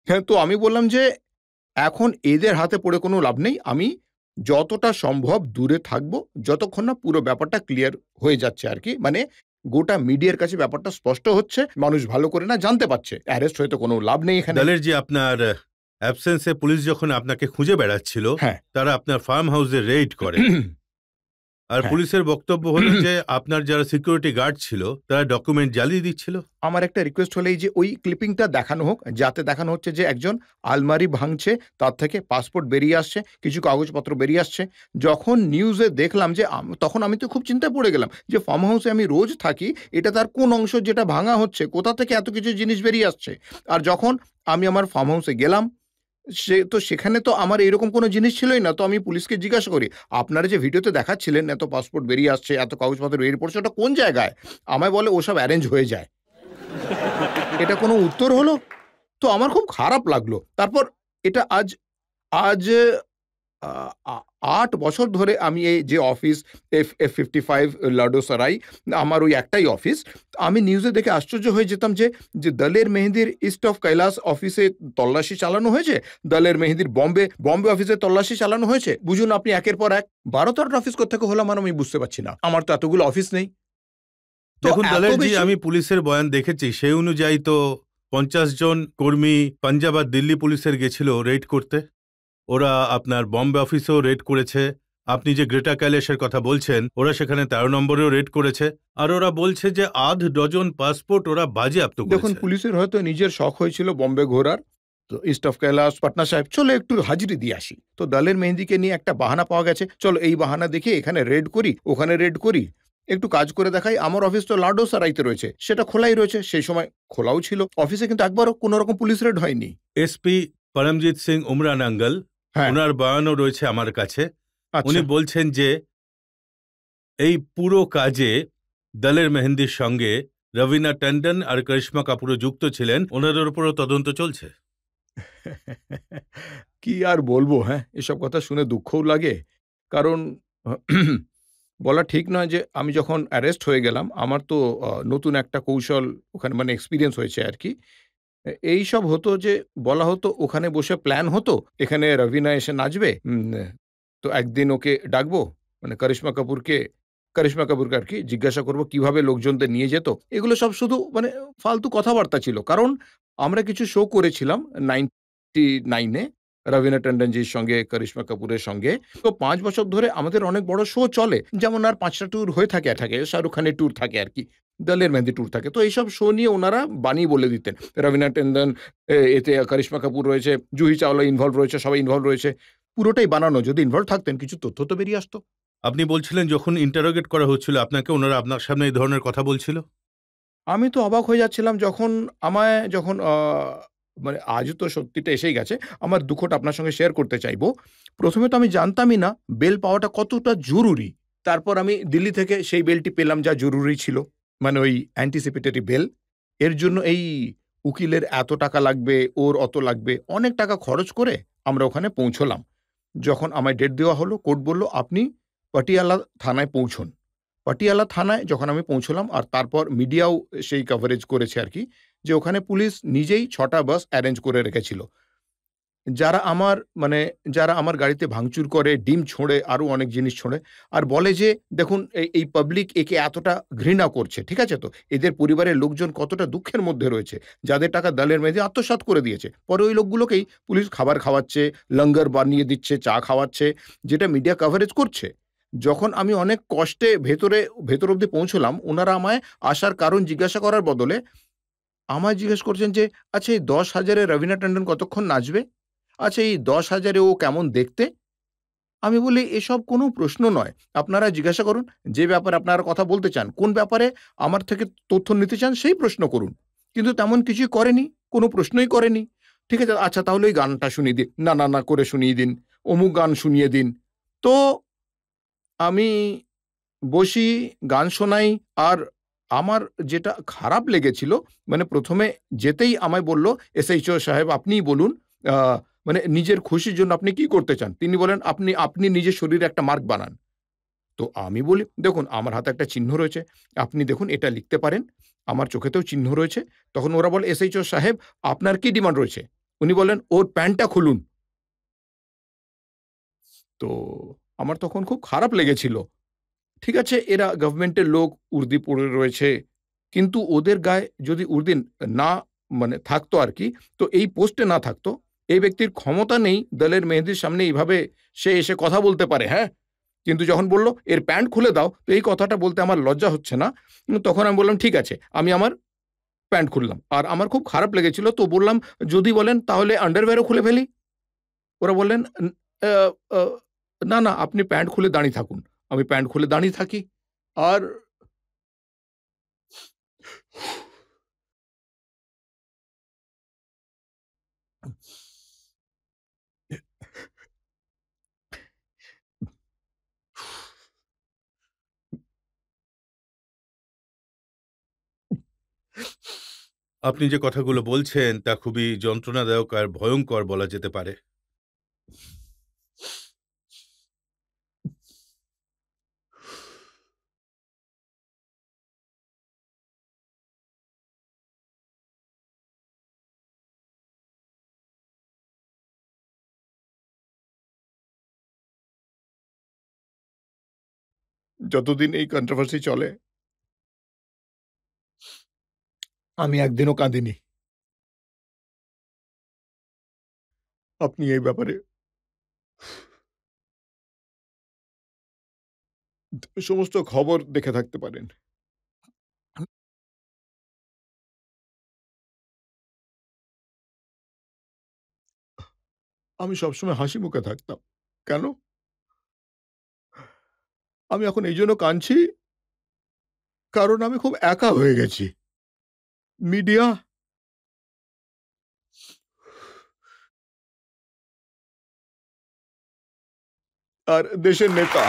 হ্যাঁ, তো আমি বললাম যে এখন এদের হাতে পড়ে কোনো লাভ নেই। আমি যতটা সম্ভব দূরে থাকবো, যতক্ষণ না পুরো ব্যাপারটা ক্লিয়ার হয়ে যাচ্ছে আর কি। মানে গোটা মিডিয়ার কাছে ব্যাপারটা স্পষ্ট হচ্ছে, মানুষ ভালো করে না জানতে পারছে। অ্যারেস্ট হয়তো কোনো লাভ নেই এখানে। দলের যে আপনার অ্যাবসেন্সে পুলিশ যখন আপনাকে খুঁজে বেড়াচ্ছিল, হ্যাঁ। তারা আপনার ফার্ম হাউসে রেইড করে। আর হ্যাঁ। পুলিশের বক্তব্য হলো যে আপনার যারা সিকিউরিটি গার্ড ছিল তারা ডকুমেন্ট জ্বালিয়ে দিচ্ছিল। আমার একটা রিকোয়েস্ট হলো এই যে ওই ক্লিপিংটা দেখানো হোক, যাতে দেখানো হচ্ছে যে একজন আলমারি ভাঙছে, তার থেকে পাসপোর্ট বেরিয়ে আসছে, কিছু কাগজপত্র বেরিয়ে আসছে। যখন নিউজে দেখলাম যে তখন আমি তো খুব চিন্তায় পড়ে গেলাম যে ফার্ম হাউসে আমি রোজ থাকি, এটা তার কোন অংশ যেটা ভাঙা হচ্ছে, কোথা থেকে এত কিছু জিনিস বেরিয়ে আসছে। আর যখন আমি আমার ফার্ম হাউসে গেলাম, সেখানে তো আমার এরকম কোনো জিনিস ছিলই না। তো আমি পুলিশকে জিজ্ঞাসা করি, "আপনারা যে ভিডিওতে দেখাচ্ছিলেন এত পাসপোর্ট বেরিয়ে আসছে, এত কাগজপত্র বেরিয়ে পড়ছে, ওটা কোন জায়গায়?" আমায় বলে, "ওসব অ্যারেঞ্জ হয়ে যায়।" এটা কোনো উত্তর হলো? তো আমার খুব খারাপ লাগলো। তারপর এটা আজ আজ আ আ ৮ বছর ধরে আমি এই যে অফিস F55 লাডোসারাই, আমার ওই একটাই অফিস। আমি নিউজে দেখে আশ্চর্য হয়ে যেতাম যে দলের মেহেদীর ইস্ট অফ কৈলাস অফিসে তল্লাশি চালানো হয়েছে, দলের মেহেদীর বম্বে অফিসে তল্লাশি চালানো হয়েছে। বুঝুন আপনি একের পর এক ১২-১৩টা অফিস কোত্থেকে হলো আমার আমি বুঝতে পারছি না। আমার তো এতগুলো অফিস নেই। তো দেখুন এত দলেরজি, বেশি আমি পুলিশের বয়ান দেখেছি, সেই অনুযায়ী তো ৫০ জন কর্মী পাঞ্জাব আর দিল্লি পুলিশের গেছিল রেড করতে। ওরা আপনার বম্বে অফিসেও রেড করেছে। আপনি যে গ্রেটা কৈলাসের কথা বলছেন, ওরা সেখানে ১৩ নম্বরেও রেড করেছে। আর ওরা বলছে যে আধ ডজন পাসপোর্ট ওরা বাজেয়াপ্ত দেখুন করেছে। পুলিশের হয়তো নিজের শখ হয়েছিল বম্বে ঘোরার। তো ইস্ট অফ কৈলাস, পাটনা সাহেব চলো একটু হাজিরি দিয়ে আসি। তো দলের মেহেদীকে নিয়ে একটা বাহানা পাওয়া গেছে, চলো এই বাহানা দেখিয়ে এখানে রেড করি, ওখানে রেড করি, একটু কাজ করে দেখাই। আমার অফিস তো লাডোসারাইতে রয়েছে, সেটা খোলাই রয়েছে, সেই সময় খোলাও ছিল। অফিসে কিন্তু একবারও কোনো রকম পুলিশ রেড হয়নি। এসপি পরমজিৎ সিং উমরা নাঙ্গল, হ্যাঁ, ওনার বয়ানও রয়েছে আমার কাছে। আচ্ছা। উনি বলছেন যে এই পুরো কাজে দলের মেহেন্দির সঙ্গে রবিনা ট্যান্ডন আর করিশ্মা কাপুরও যুক্ত ছিলেন। ওনাদের উপরও তদন্ত চলছে। কি আর বলবো, হ্যাঁ? এসব কথা শুনে দুঃখও লাগে। কারণ বলা ঠিক নয় যে আমি যখন অ্যারেস্ট হয়ে গেলাম, আমার তো নতুন একটা কৌশল ওখানে মানে এক্সপেরিয়েন্স হয়েছে আরকি। এইসব হতো যে বলা হতো ওখানে বসে প্ল্যান হতো, এখানে রবিনা এসে নাচবে। তো একদিন ওকে ডাকবো, মানে করিশ্মা কাপুরকে আরকি জিজ্ঞাসা করব কিভাবে লোকজনদের নিয়ে যেত। এগুলো সব শুধু মানে ফালতু কথাবার্তা ছিল। কারণ আমরা কিছু শো করেছিলাম 99 এ রবিনা ট্যান্ডনজির সঙ্গে, করিশ্মা কাপুরের সঙ্গে। তো ৫ বছর ধরে আমাদের অনেক বড় শো চলে। যেমন আর ৫ টা ট্যুর হয়ে থাকে। শাহরুখ খানের ট্যুর থাকে আরকি। দলের মেহেদী ট্যুর থাকে। তো এইসব শো নিয়ে উনারা বানিয়ে বলে দিতেন। রবিনা ট্যান্ডন, এতে করিশ্মা কাপুর রয়েছে, জুহি চাওলা ইনভলভ রয়েছে, সবাই ইনভলভ রয়েছে। পুরোটাই বানানো। যদি ইনভলভ থাকতেন কিছু তথ্য তো বেরিয়ে আসতো। আপনি বলছিলেন যখন ইন্টারোগেট করা হচ্ছিল আপনাকে, ওনারা আপনার সামনে এই ধরনের কথা বলছিল? আমি তো অবাক হয়ে যাচ্ছিলাম যখন মানে আজ তো সত্যিটা এসেই গেছে। আমার দুঃখটা আপনার সঙ্গে শেয়ার করতে চাইবো। ১ম এ তো আমি জানতামই না বেল পাওয়াটা কতটা জরুরি। তারপর আমি দিল্লি থেকে সেই বেলটি পেলাম যা জরুরি ছিল। মানে ওই অ্যান্টিসিপেটরি বেল। এর জন্য এই উকিলের এত টাকা লাগবে, ওর অত লাগবে। অনেক টাকা খরচ করে আমরা ওখানে পৌঁছলাম। যখন আমায় ডেট দেওয়া হলো, কোর্ট বলল, "আপনি পাটিয়ালা থানায় পৌঁছুন।" পাটিয়ালা থানায় যখন আমি পৌঁছলাম আর তারপর মিডিয়াও সেই কভারেজ করেছে আরকি, যে ওখানে পুলিশ নিজেই ৬ টা বাস অ্যারেঞ্জ করে রেখেছিল। যারা আমার মানে যারা আমার গাড়িতে ভাঙচুর করে, ডিম ছোঁড়ে, আরো অনেক জিনিস ছোঁড়ে। আর বলে যে, "দেখুন এই পাবলিক একে এতটা ঘৃণা করছে।" ঠিক আছে তো? এদের পরিবারের লোকজন কতটা দুঃখের মধ্যে রয়েছে। যাদের টাকা দলের মেহেদী আত্মসাৎ করে দিয়েছে। পরে ওই লোকগুলোকেই পুলিশ খাবার খাওয়াচ্ছে, লঙ্গর বানিয়ে দিচ্ছে, চা খাওয়াচ্ছে, যেটা মিডিয়া কভারেজ করছে। যখন আমি অনেক কষ্টে ভেতর অব্দি পৌঁছলাম, উনারা আমায় আসার কারণ জিজ্ঞাসা করার বদলে আমায় জিজ্ঞেস করছেন যে, "আচ্ছা এই ১০,০০০ এ রবিনা ট্যান্ডন কতক্ষণ নাচবে? আচ্ছা এই ১০,০০০ এ ও কেমন দেখতে?" আমি বলি, "এসব কোনো প্রশ্ন নয়। আপনারা জিজ্ঞাসা করুন, যে ব্যাপারে আপনারা কথা বলতে চান, কোন ব্যাপারে আমার থেকে তথ্য নিতে চান সেই প্রশ্ন করুন।" কিন্তু তেমন কিছুই করেনি, কোনো প্রশ্নই করেনি। ঠিক আছে, "আচ্ছা তাহলে ওই গানটা শুনিয়ে দিন।" না করে শুনিয়ে দিন, অমুক গান শুনিয়ে দিন। তো আমি বসি, গান শোনাই। আর আমার যেটা খারাপ লেগেছিল, মানে ১ম এ যেতেই আমায় বলল, "এসএইচও সাহেব আপনিই বলুন, আ মানে নিজের খুশির জন্য আপনি কি করতে চান?" তিনি বলেন, "আপনি নিজের শরীরে একটা মার্ক বানান।" তো আমি বলি, "দেখুন আমার হাতে একটা চিহ্ন রয়েছে। আপনি দেখুন এটা লিখতে পারেন। আমার চোখেতেও চিহ্ন রয়েছে।" তখন ওরা বলে, "এসএইচও সাহেব আপনার কি ডিমান্ড রয়েছে?" উনি বললেন, "ওর প্যান্টটা খুলুন।" তো আমার তখন খুব খারাপ লেগেছিল। ঠিক আছে, এরা গভর্নমেন্টের লোক, উর্দি পড়ে রয়েছে। কিন্তু ওদের গায়ে যদি উর্দি না মানে থাকতো আরকি, তো এই পোস্টে না থাকতো, এই ব্যক্তির ক্ষমতা নেই দলের মেহেদীর সামনে এইভাবে সে এসে কথা বলতে পারে, হ্যাঁ? কিন্তু যখন বলল, "এর প্যান্ট খুলে দাও," তো এই কথাটা বলতে আমার লজ্জা হচ্ছে না। তখন আমি বললাম, "ঠিক আছে।" আমি আমার প্যান্ট খুললাম। আর আমার খুব খারাপ লেগেছিল। তো বললাম, "যদি বলেন তাহলে আন্ডারওয়্যারও খুলে ফেলি?" ওরা বললেন, আ আ না, আপনি প্যান্ট খুলে দাঁড়িয়ে থাকুন।" আমি প্যান্ট খুলে দাঁড়িয়ে থাকি। আর আপনি যে কথাগুলো বলছেন তা খুবই যন্ত্রণাদায়ক আর ভয়ঙ্কর বলা যেতে পারে। যতদিন এই কন্ট্রোভার্সি চলে আমি একদিনও কাঁদিনি। আপনি এই ব্যাপারে সমস্ত খবর দেখে থাকতে পারেন। আমি সবসময় হাসি মুখে থাকতাম। কেন? আমি এখন এই জন্য কাঁদছি, কারণ আমি খুব একা হয়ে গেছি। মিডিয়া আর দেশের নেতা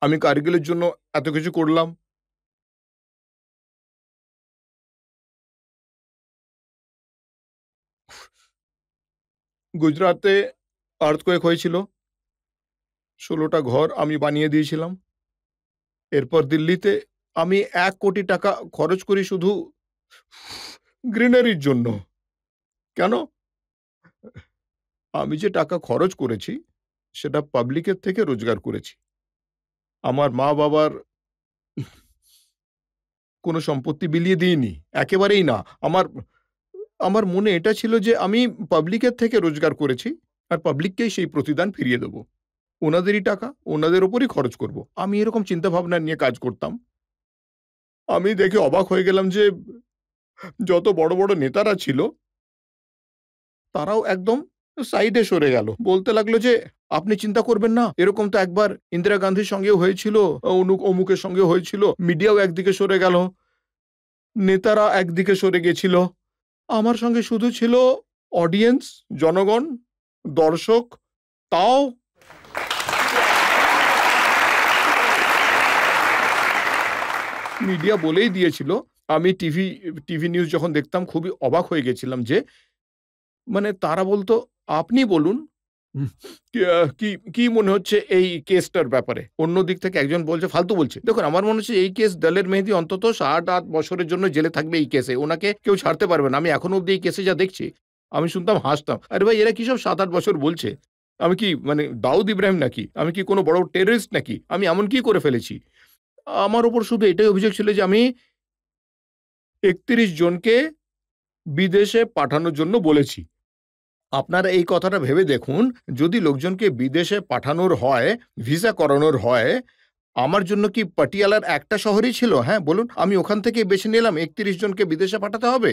আমি কার্গিলের জন্য এত কিছু করলাম। গুজরাতে আর্থকোয়েক হয়েছিল, ১৬টা ঘর আমি বানিয়ে দিয়েছিলাম। এরপর দিল্লিতে আমি ১ কোটি টাকা খরচ করি শুধু গ্রিনারির জন্য। কেন? আমি যে টাকা খরচ করেছি সেটা পাবলিকের থেকে রোজগার করেছি। আমার মা-বাবার কোনো সম্পত্তি বিলিয়ে দিইনি, একেবারেই না। আমার আমার মনে এটা ছিল যে আমি পাবলিকের থেকে রোজগার করেছি আর পাবলিককেই সেই প্রতিদান ফিরিয়ে দেব। ওনাদেরই টাকা, ওনাদের উপরই খরচ করব। আমি এরকম চিন্তাভাবনা নিয়ে কাজ করতাম। আমি দেখে অবাক হয়ে গেলাম যে যত বড়, বড় নেতারা ছিল তারাও একদম সাইডে সরে গেল। বলতে লাগলো যে, "আপনি চিন্তা করবেন না। এরকম তো একবার ইন্দিরা গান্ধীর সঙ্গেও হয়েছিল, অমুকের সঙ্গেও হয়েছিল।" মিডিয়াও একদিকে সরে গেল, নেতারা একদিকে সরে গেছিল। আমার সঙ্গে শুধু ছিল অডিয়েন্স, জনগণ, দর্শক। তাও মিডিয়া বলেই দিয়েছিল। আমি টিভি নিউজ যখন দেখতাম খুবই অবাক হয়ে গেছিলাম যে মানে তারা বলতো, "আপনি বলুন হুম, কি কি মনে হচ্ছে এই কেসটার ব্যাপারে?" অন্য দিক থেকে একজন বলছে, "ফালতু বলছে।" দেখুন আমার মনে হচ্ছে এই কেস দলের মেহেদী অন্তত ৭-৮ বছরের জন্য জেলে থাকবে এই কেসে। উনাকে কেউ ছাড়তে পারবে না। আমি এখনো অব্দি এই কেসে যা দেখছি, আমি শুনতাম হাসতাম। আরে ভাই এরা কি সব ৭-৮ বছর বলছে? আমি কি মানে দাউদ ইব্রাহিম নাকি? আমি কি কোনো বড় টেররিস্ট নাকি? আমি এমন কি করে ফেলেছি? আমার উপর শুধু এটাই অভিযোগ ছিল যে আমি ৩১ জনকে বিদেশে পাঠানোর জন্য বলেছি। আপনারা এই কথাটা ভেবে দেখুন, যদি লোকজনকে বিদেশে পাঠানোর হয়, ভিসা করানোর হয়, আমার জন্য কি পাটিয়ালার একটা শহরই ছিল? হ্যাঁ, বলুন। আমি ওখান থেকে বেছে নিলাম ৩১ জনকে বিদেশে পাঠাতে হবে।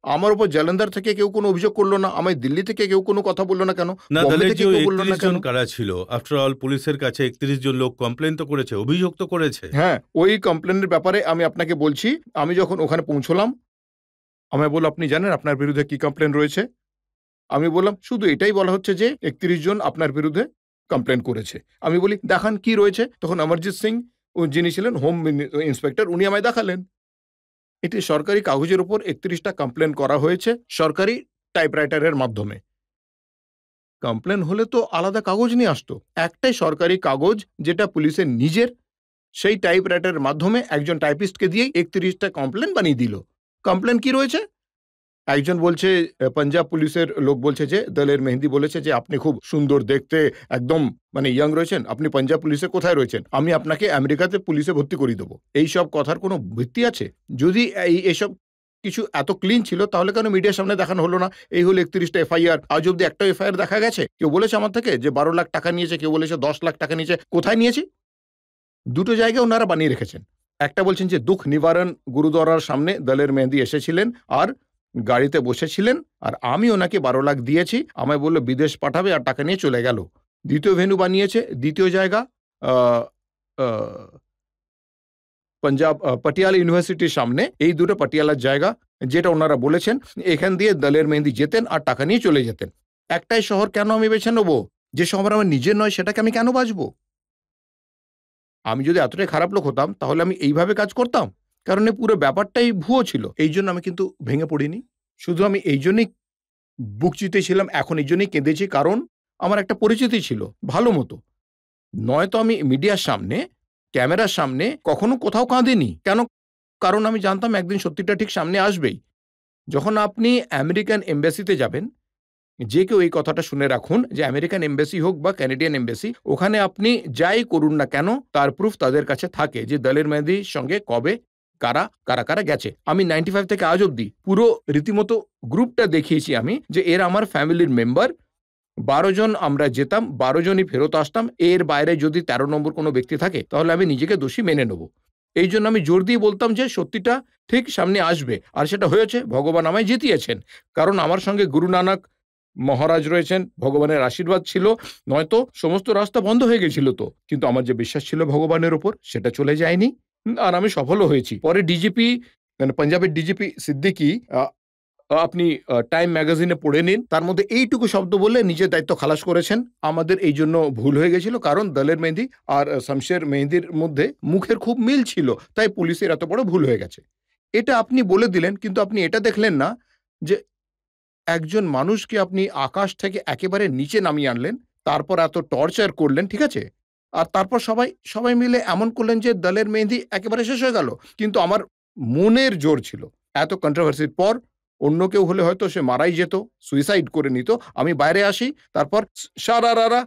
আমার উপর জালন্ধর থেকে কেউ কোনো অভিযোগ করল না। আমায় দিল্লি থেকে কেউ কোনো কথা বলল না কেন? না, বম্বে তাহলে থেকে যে কেউ বলল না ৩১ কেন? জন কারা ছিল? আফটার অল পুলিশের কাছে ৩১ জন লোক কমপ্লেন তো করেছে, অভিযোগ তো করেছে। হ্যাঁ, ওই কমপ্লেনের ব্যাপারে আমি আপনাকে বলছি। আমি যখন ওখানে পৌঁছলাম, আমায় বলল, "আপনি জানেন আপনার বিরুদ্ধে কি কমপ্লেন রয়েছে?" আমি বললাম, "শুধু এটাই বলা হচ্ছে যে ৩১ জন আপনার বিরুদ্ধে কমপ্লেন করেছে।" আমি বলি, "দেখান কি রয়েছে?" তখন অমরজিৎ সিং যিনি ছিলেন হোম ইন্সপেক্টর উনি আমায় দেখালেন। এটি সরকারি কাগজের উপর ৩১টা কমপ্লেন করা হয়েছে সরকারি টাইপরাইটারের মাধ্যমে। কমপ্লেন হলে তো আলাদা কাগজ নিয়ে আসতো। একটাই সরকারি কাগজ যেটা পুলিশের নিজের, সেই টাইপরাইটারের মাধ্যমে একজন টাইপিস্টকে দিয়েই ৩১টা কমপ্লেন বানিয়ে দিল। কমপ্লেন কি রয়েছে? একজন বলছে পাঞ্জাব পুলিশের লোক বলছে যে দলের মেহেদী বলেছে যে আপনি খুব সুন্দর দেখতে, একদম মানে ইয়াং রয়েছেন, আপনি পাঞ্জাব পুলিশে কোথায় রয়েছেন? আমি আপনাকে আমেরিকাতে পুলিশে ভর্তি করিয়ে দেবো। এইসব কথার কোনো ভিত্তি আছে? যদি এসব কিছু এত ক্লিন ছিল তাহলে কেন মিডিয়ার সামনে দেখানো হলো না? এই হলো ৩১টা এফআইআর। আজ অব্দি একটা এফআইআর দেখা গেছে? কেউ বলেছে আমার থেকে যে ১২ লাখ টাকা নিয়েছে, কেউ বলেছে ১০ লাখ টাকা নিয়েছে। কোথায় নিয়েছি? দুটো জায়গায় ওনারা বানিয়ে রেখেছেন। একটা বলছেন যে দুঃখ নিবারণ গুরুদ্বারার সামনে দলের মেহেদী এসেছিলেন আর গাড়িতে বসেছিলেন আর আমি ওনাকে ১২ লাখ দিয়েছি। আমায় বলল বিদেশ পাঠাবে আর টাকা নিয়ে চলে গেল। দ্বিতীয় ভেন্যু বানিয়েছে, দ্বিতীয় জায়গা আ আ পাঞ্জাব পাটিয়ালা ইউনিভার্সিটির সামনে। এই দুটো পাটিয়ালার জায়গা যেটা ওনারা বলেছেন এখান দিয়ে দলের মেহেদী যেতেন আর টাকা নিয়ে চলে যেতেন। একটাই শহর কেন আমি বেছে নেব? যে শহর আমার নিজের নয় সেটাকে আমি কেন বাঁচবো? আমি যদি এতটাই খারাপ লোক হতাম তাহলে আমি এইভাবে কাজ করতাম? কারণ এই পুরো ব্যাপারটাই ভুয়ো ছিল। এই জন্য আমি কিন্তু ভেঙে পড়িনি। শুধু আমি এই জন্যই বুক চিতিয়েছিলাম, এখন এই জন্যই কেঁদেছি, কারণ আমার একটা পরিচিতি ছিল ভালো মতো। নয়তো আমি মিডিয়ার সামনে, ক্যামেরার সামনে কখনো কোথাও কাঁদিনি। কেন? কারণ আমি জানতাম একদিন সত্যিটা ঠিক সামনে আসবেই। যখন আপনি আমেরিকান এম্বাসিতে যাবেন, যে কেউ এই কথাটা শুনে রাখুন যে আমেরিকান এম্বাসি হোক বা ক্যানাডিয়ান এম্বাসি, ওখানে আপনি যাই করুন না কেন তার প্রুফ তাদের কাছে থাকে যে দলের মেহেদির সঙ্গে কবে কারা কারা কারা গেছে। আমি 95 থেকে আজ অব্দি পুরো রীতিমতো গ্রুপটা দেখিয়েছি আমি যে এরা আমার ফ্যামিলির মেম্বার। 12 জন আমরা যেতাম, 12 জনই ফেরত আসতাম। এর বাইরে যদি 13 নম্বর কোনো ব্যক্তি থাকে তাহলে আমি নিজেকে দোষী মেনে নেব। এই জন্য আমি জোর দিয়ে বলতাম যে সত্যিটা ঠিক সামনে আসবে, আর সেটা হয়েছে। ভগবান আমায় জিতিয়েছেন, কারণ আমার সঙ্গে গুরু নানক মহারাজ রয়েছেন, ভগবানের আশীর্বাদ ছিল, নয়তো সমস্ত রাস্তা বন্ধ হয়ে গেছিল তো। কিন্তু আমার যে বিশ্বাস ছিল ভগবানের ওপর, সেটা চলে যায়নি, আর আমি সফলও হয়েছি। পরে ডিজিপি, মানে পাঞ্জাবের ডিজিপি সিদ্দিকি, আপনি টাইম ম্যাগাজিনে পড়ে নিন, তার মধ্যে এইটুকু শব্দ বলে নিজের দায়িত্ব খালাস করেছেন। আমাদের এই জন্য ভুল হয়ে গেছিল, কারণ দলের মেহেদি আর শমশের মেহেদির মধ্যে মুখের খুব মিল ছিল, তাই পুলিশের এত বড় ভুল হয়ে গেছে। এটা আপনি বলে দিলেন, কিন্তু আপনি এটা দেখলেন না যে একজন মানুষকে আপনি আকাশ থেকে একেবারে নিচে নামিয়ে আনলেন, তারপর এত টর্চার করলেন, ঠিক আছে? আর তারপর সবাই মিলে এমন করলেন যে দলের মেহেদি একেবারে শেষ হয়ে গেল। কিন্তু আমার মনের জোর ছিল। এত কন্ট্রোভার্সির পর অন্য কেউ হলে হয়তো সে মারাই যেত, সুইসাইড করে নিত। আমি বাইরে আসি, তারপর সারারারা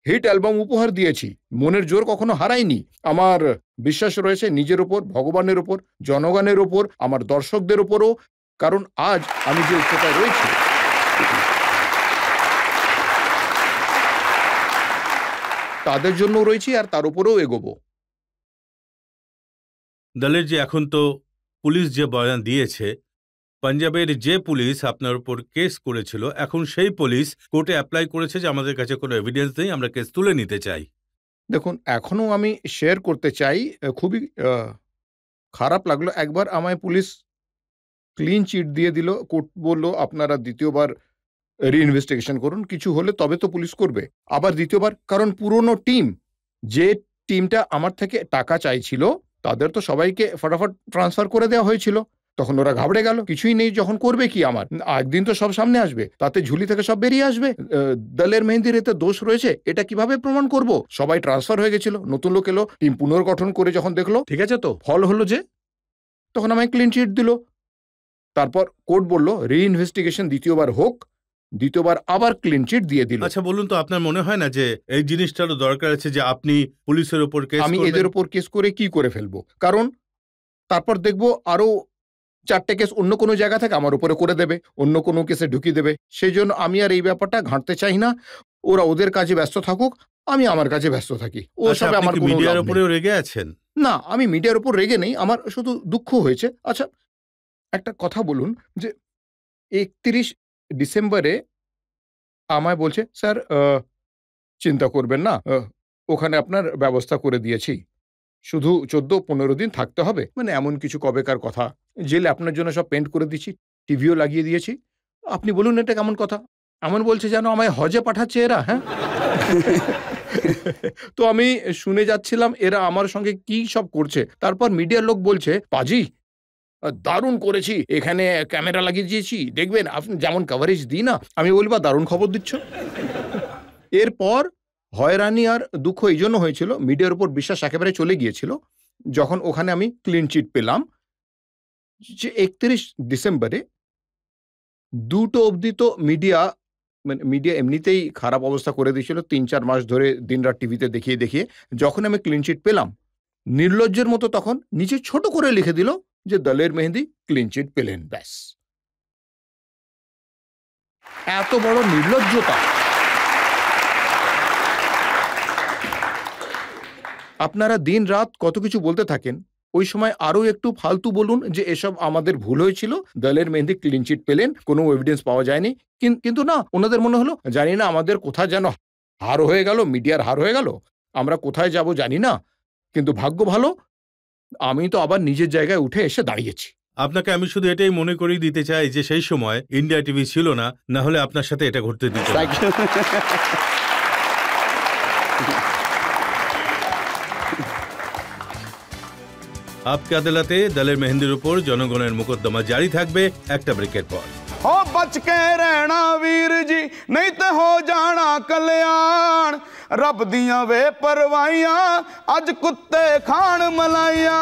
হিট অ্যালবাম উপহার দিয়েছি। মনের জোর কখনো হারাইনি। আমার বিশ্বাস রয়েছে নিজের ওপর, ভগবানের ওপর, জনগণের ওপর, আমার দর্শকদের ওপরও, কারণ আজ আমি যে উচ্চতায় রয়েছি তাদের জন্য রয়েছি, আর তার উপরেও এগোবো। দলের যে এখন তো পুলিশ যে বয়ান দিয়েছে, পাঞ্জাবের যে পুলিশ আপনার উপর কেস করেছিল, এখন সেই পুলিশ কোর্টে অ্যাপ্লাই করেছে যে আমাদের কাছে কোনো এভিডেন্স নেই, আমরা কেস তুলে নিতে চাই। দেখুন, এখনো আমি শেয়ার করতে চাই, খুবই খারাপ লাগলো। একবার আমায় পুলিশ ক্লিন চিট দিয়ে দিল। কোর্ট বলল আপনারা দ্বিতীয়বার রিইনভেস্টিগেশন করুন, কিছু হলে তবে তো পুলিশ করবে। আবার দ্বিতীয়বার, কারণ পুরনো টিম, যে টিমটা আমার থেকে টাকা চাইছিল, তাদের তো সবাইকে ফটাফট ট্রান্সফার করে দেওয়া হয়েছিল। তখন ওরা ঘাবড়ে গেল, কিছুই নেই যখন করবে কি আমার? একদিন তো সব সামনে আসবে, তাতে ঝুলি থেকে সব বেরিয়ে আসবে। দলের মেহেদির এতে দোষ রয়েছে, এটা কিভাবে প্রমাণ করব? সবাই ট্রান্সফার হয়ে গেছিল, নতুন লোক এলো, টিম পুনর্গঠন করে যখন দেখলো ঠিক আছে তো, ফল হলো যে তখন আমায় ক্লিন চিট দিল। তারপর কোর্ট বলল রিইনভেস্টিগেশন দ্বিতীয়বার হোক, দ্বিতীয়বার আবার ক্লিন চিট দিয়ে দিল। আচ্ছা বলুন তো, আপনার মনে হয় না যে এই জিনিসটারও দরকার আছে যে আপনি পুলিশের উপর কেস আমি করবেন? এদের উপর কেস করে কি করে ফেলবো? কারণ তারপর দেখবো আরো 4টে কেস অন্য কোনো জায়গা থেকে আমার উপরে করে দেবে, অন্য কোনো কেসে ঢুকিয়ে দেবে। সেই জন্য আমি আর এই ব্যাপারটা ঘাঁটতে চাই না। ওরা ওদের কাজে ব্যস্ত থাকুক, আমি আমার কাজে ব্যস্ত থাকি। ও আচ্ছা, সবে আপনি আমার কি কোনো মিডিয়ার লাভ নেই। উপরেও রেগে আছেন? না, আমি মিডিয়ার উপর রেগে নেই, আমার শুধু দুঃখ হয়েছে। আচ্ছা, একটা কথা বলুন, যে 31 ডিসেম্বরে আমায় বলছে, স্যার চিন্তা করবেন না, ওখানে আপনার ব্যবস্থা করে দিয়েছি, শুধু 14-15 দিন থাকতে হবে। মানে এমন কিছু কবেকার কথা। জেলে আপনার জন্য সব পেন্ট করে দিচ্ছি, টিভিও লাগিয়ে দিয়েছি। আপনি বলুন এটা কেমন কথা? এমন বলছে যেন আমায় হজে পাঠাচ্ছে এরা, হ্যাঁ? তো আমি শুনে যাচ্ছিলাম এরা আমার সঙ্গে কি সব করছে। তারপর মিডিয়ার লোক বলছে, পাজি দারুণ করেছি, এখানে ক্যামেরা লাগিয়ে দিয়েছি, দেখবেন আপনি যেমন কভারেজ দিই না। আমি বলি, বা দারুণ খবর দিচ্ছ। এরপর হয়রানি আর দুঃখ এই জন্য হয়েছিল, মিডিয়ার উপর বিশ্বাস একেবারে চলে গিয়েছিল। যখন ওখানে আমি ক্লিন চিট পেলাম, যে 31 ডিসেম্বরে 2টো অবধি তো মিডিয়া, মানে মিডিয়া এমনিতেই খারাপ অবস্থা করে দিয়েছিল, 3-4 মাস ধরে দিনরাত টিভিতে দেখিয়ে দেখিয়ে। যখন আমি ক্লিন চিট পেলাম, নির্লজ্জের মতো তখন নিচে ছোট করে লিখে দিল যে দলের মেহেদি ক্লিন চিট পেলেন, ব্যাস। এত বড় নির্লজ্জতা! আপনারা দিন রাত কত কিছু বলতে থাকেন, ওই সময় আরো একটু ফালতু বলুন যে এসব আমাদের ভুল হয়েছিল, দলের মেহেদি ক্লিন চিট পেলেন, কোনো এভিডেন্স পাওয়া যায়নি। কিন্তু না, ওনাদের মনে হলো জানি না আমাদের কোথায় যেন হার হয়ে গেল, মিডিয়ার হার হয়ে গেল, আমরা কোথায় যাব জানি না, কিন্তু ভাগ্য ভালো আমি তো আবার নিজের জায়গায় উঠে এসে দাঁড়িয়েছি। আপনাকে আমি শুধু এটাই মনে করিয়ে দিতে চাই যে সেই সময় ইন্ডিয়া টিভি ছিল না, না হলে আপনার সাথে এটা ঘটতে দিত না। আপকে আদালতে দলের মেহেন্দির উপর জনগণের মোকদ্দমা জারি থাকবে একটা ব্রেকের পর। हो बच के रहना वीर जी, नहीं तो हो जाना कल्याण। रब दियां वे परवाइयां, अज कुत्ते खान मलाइयां।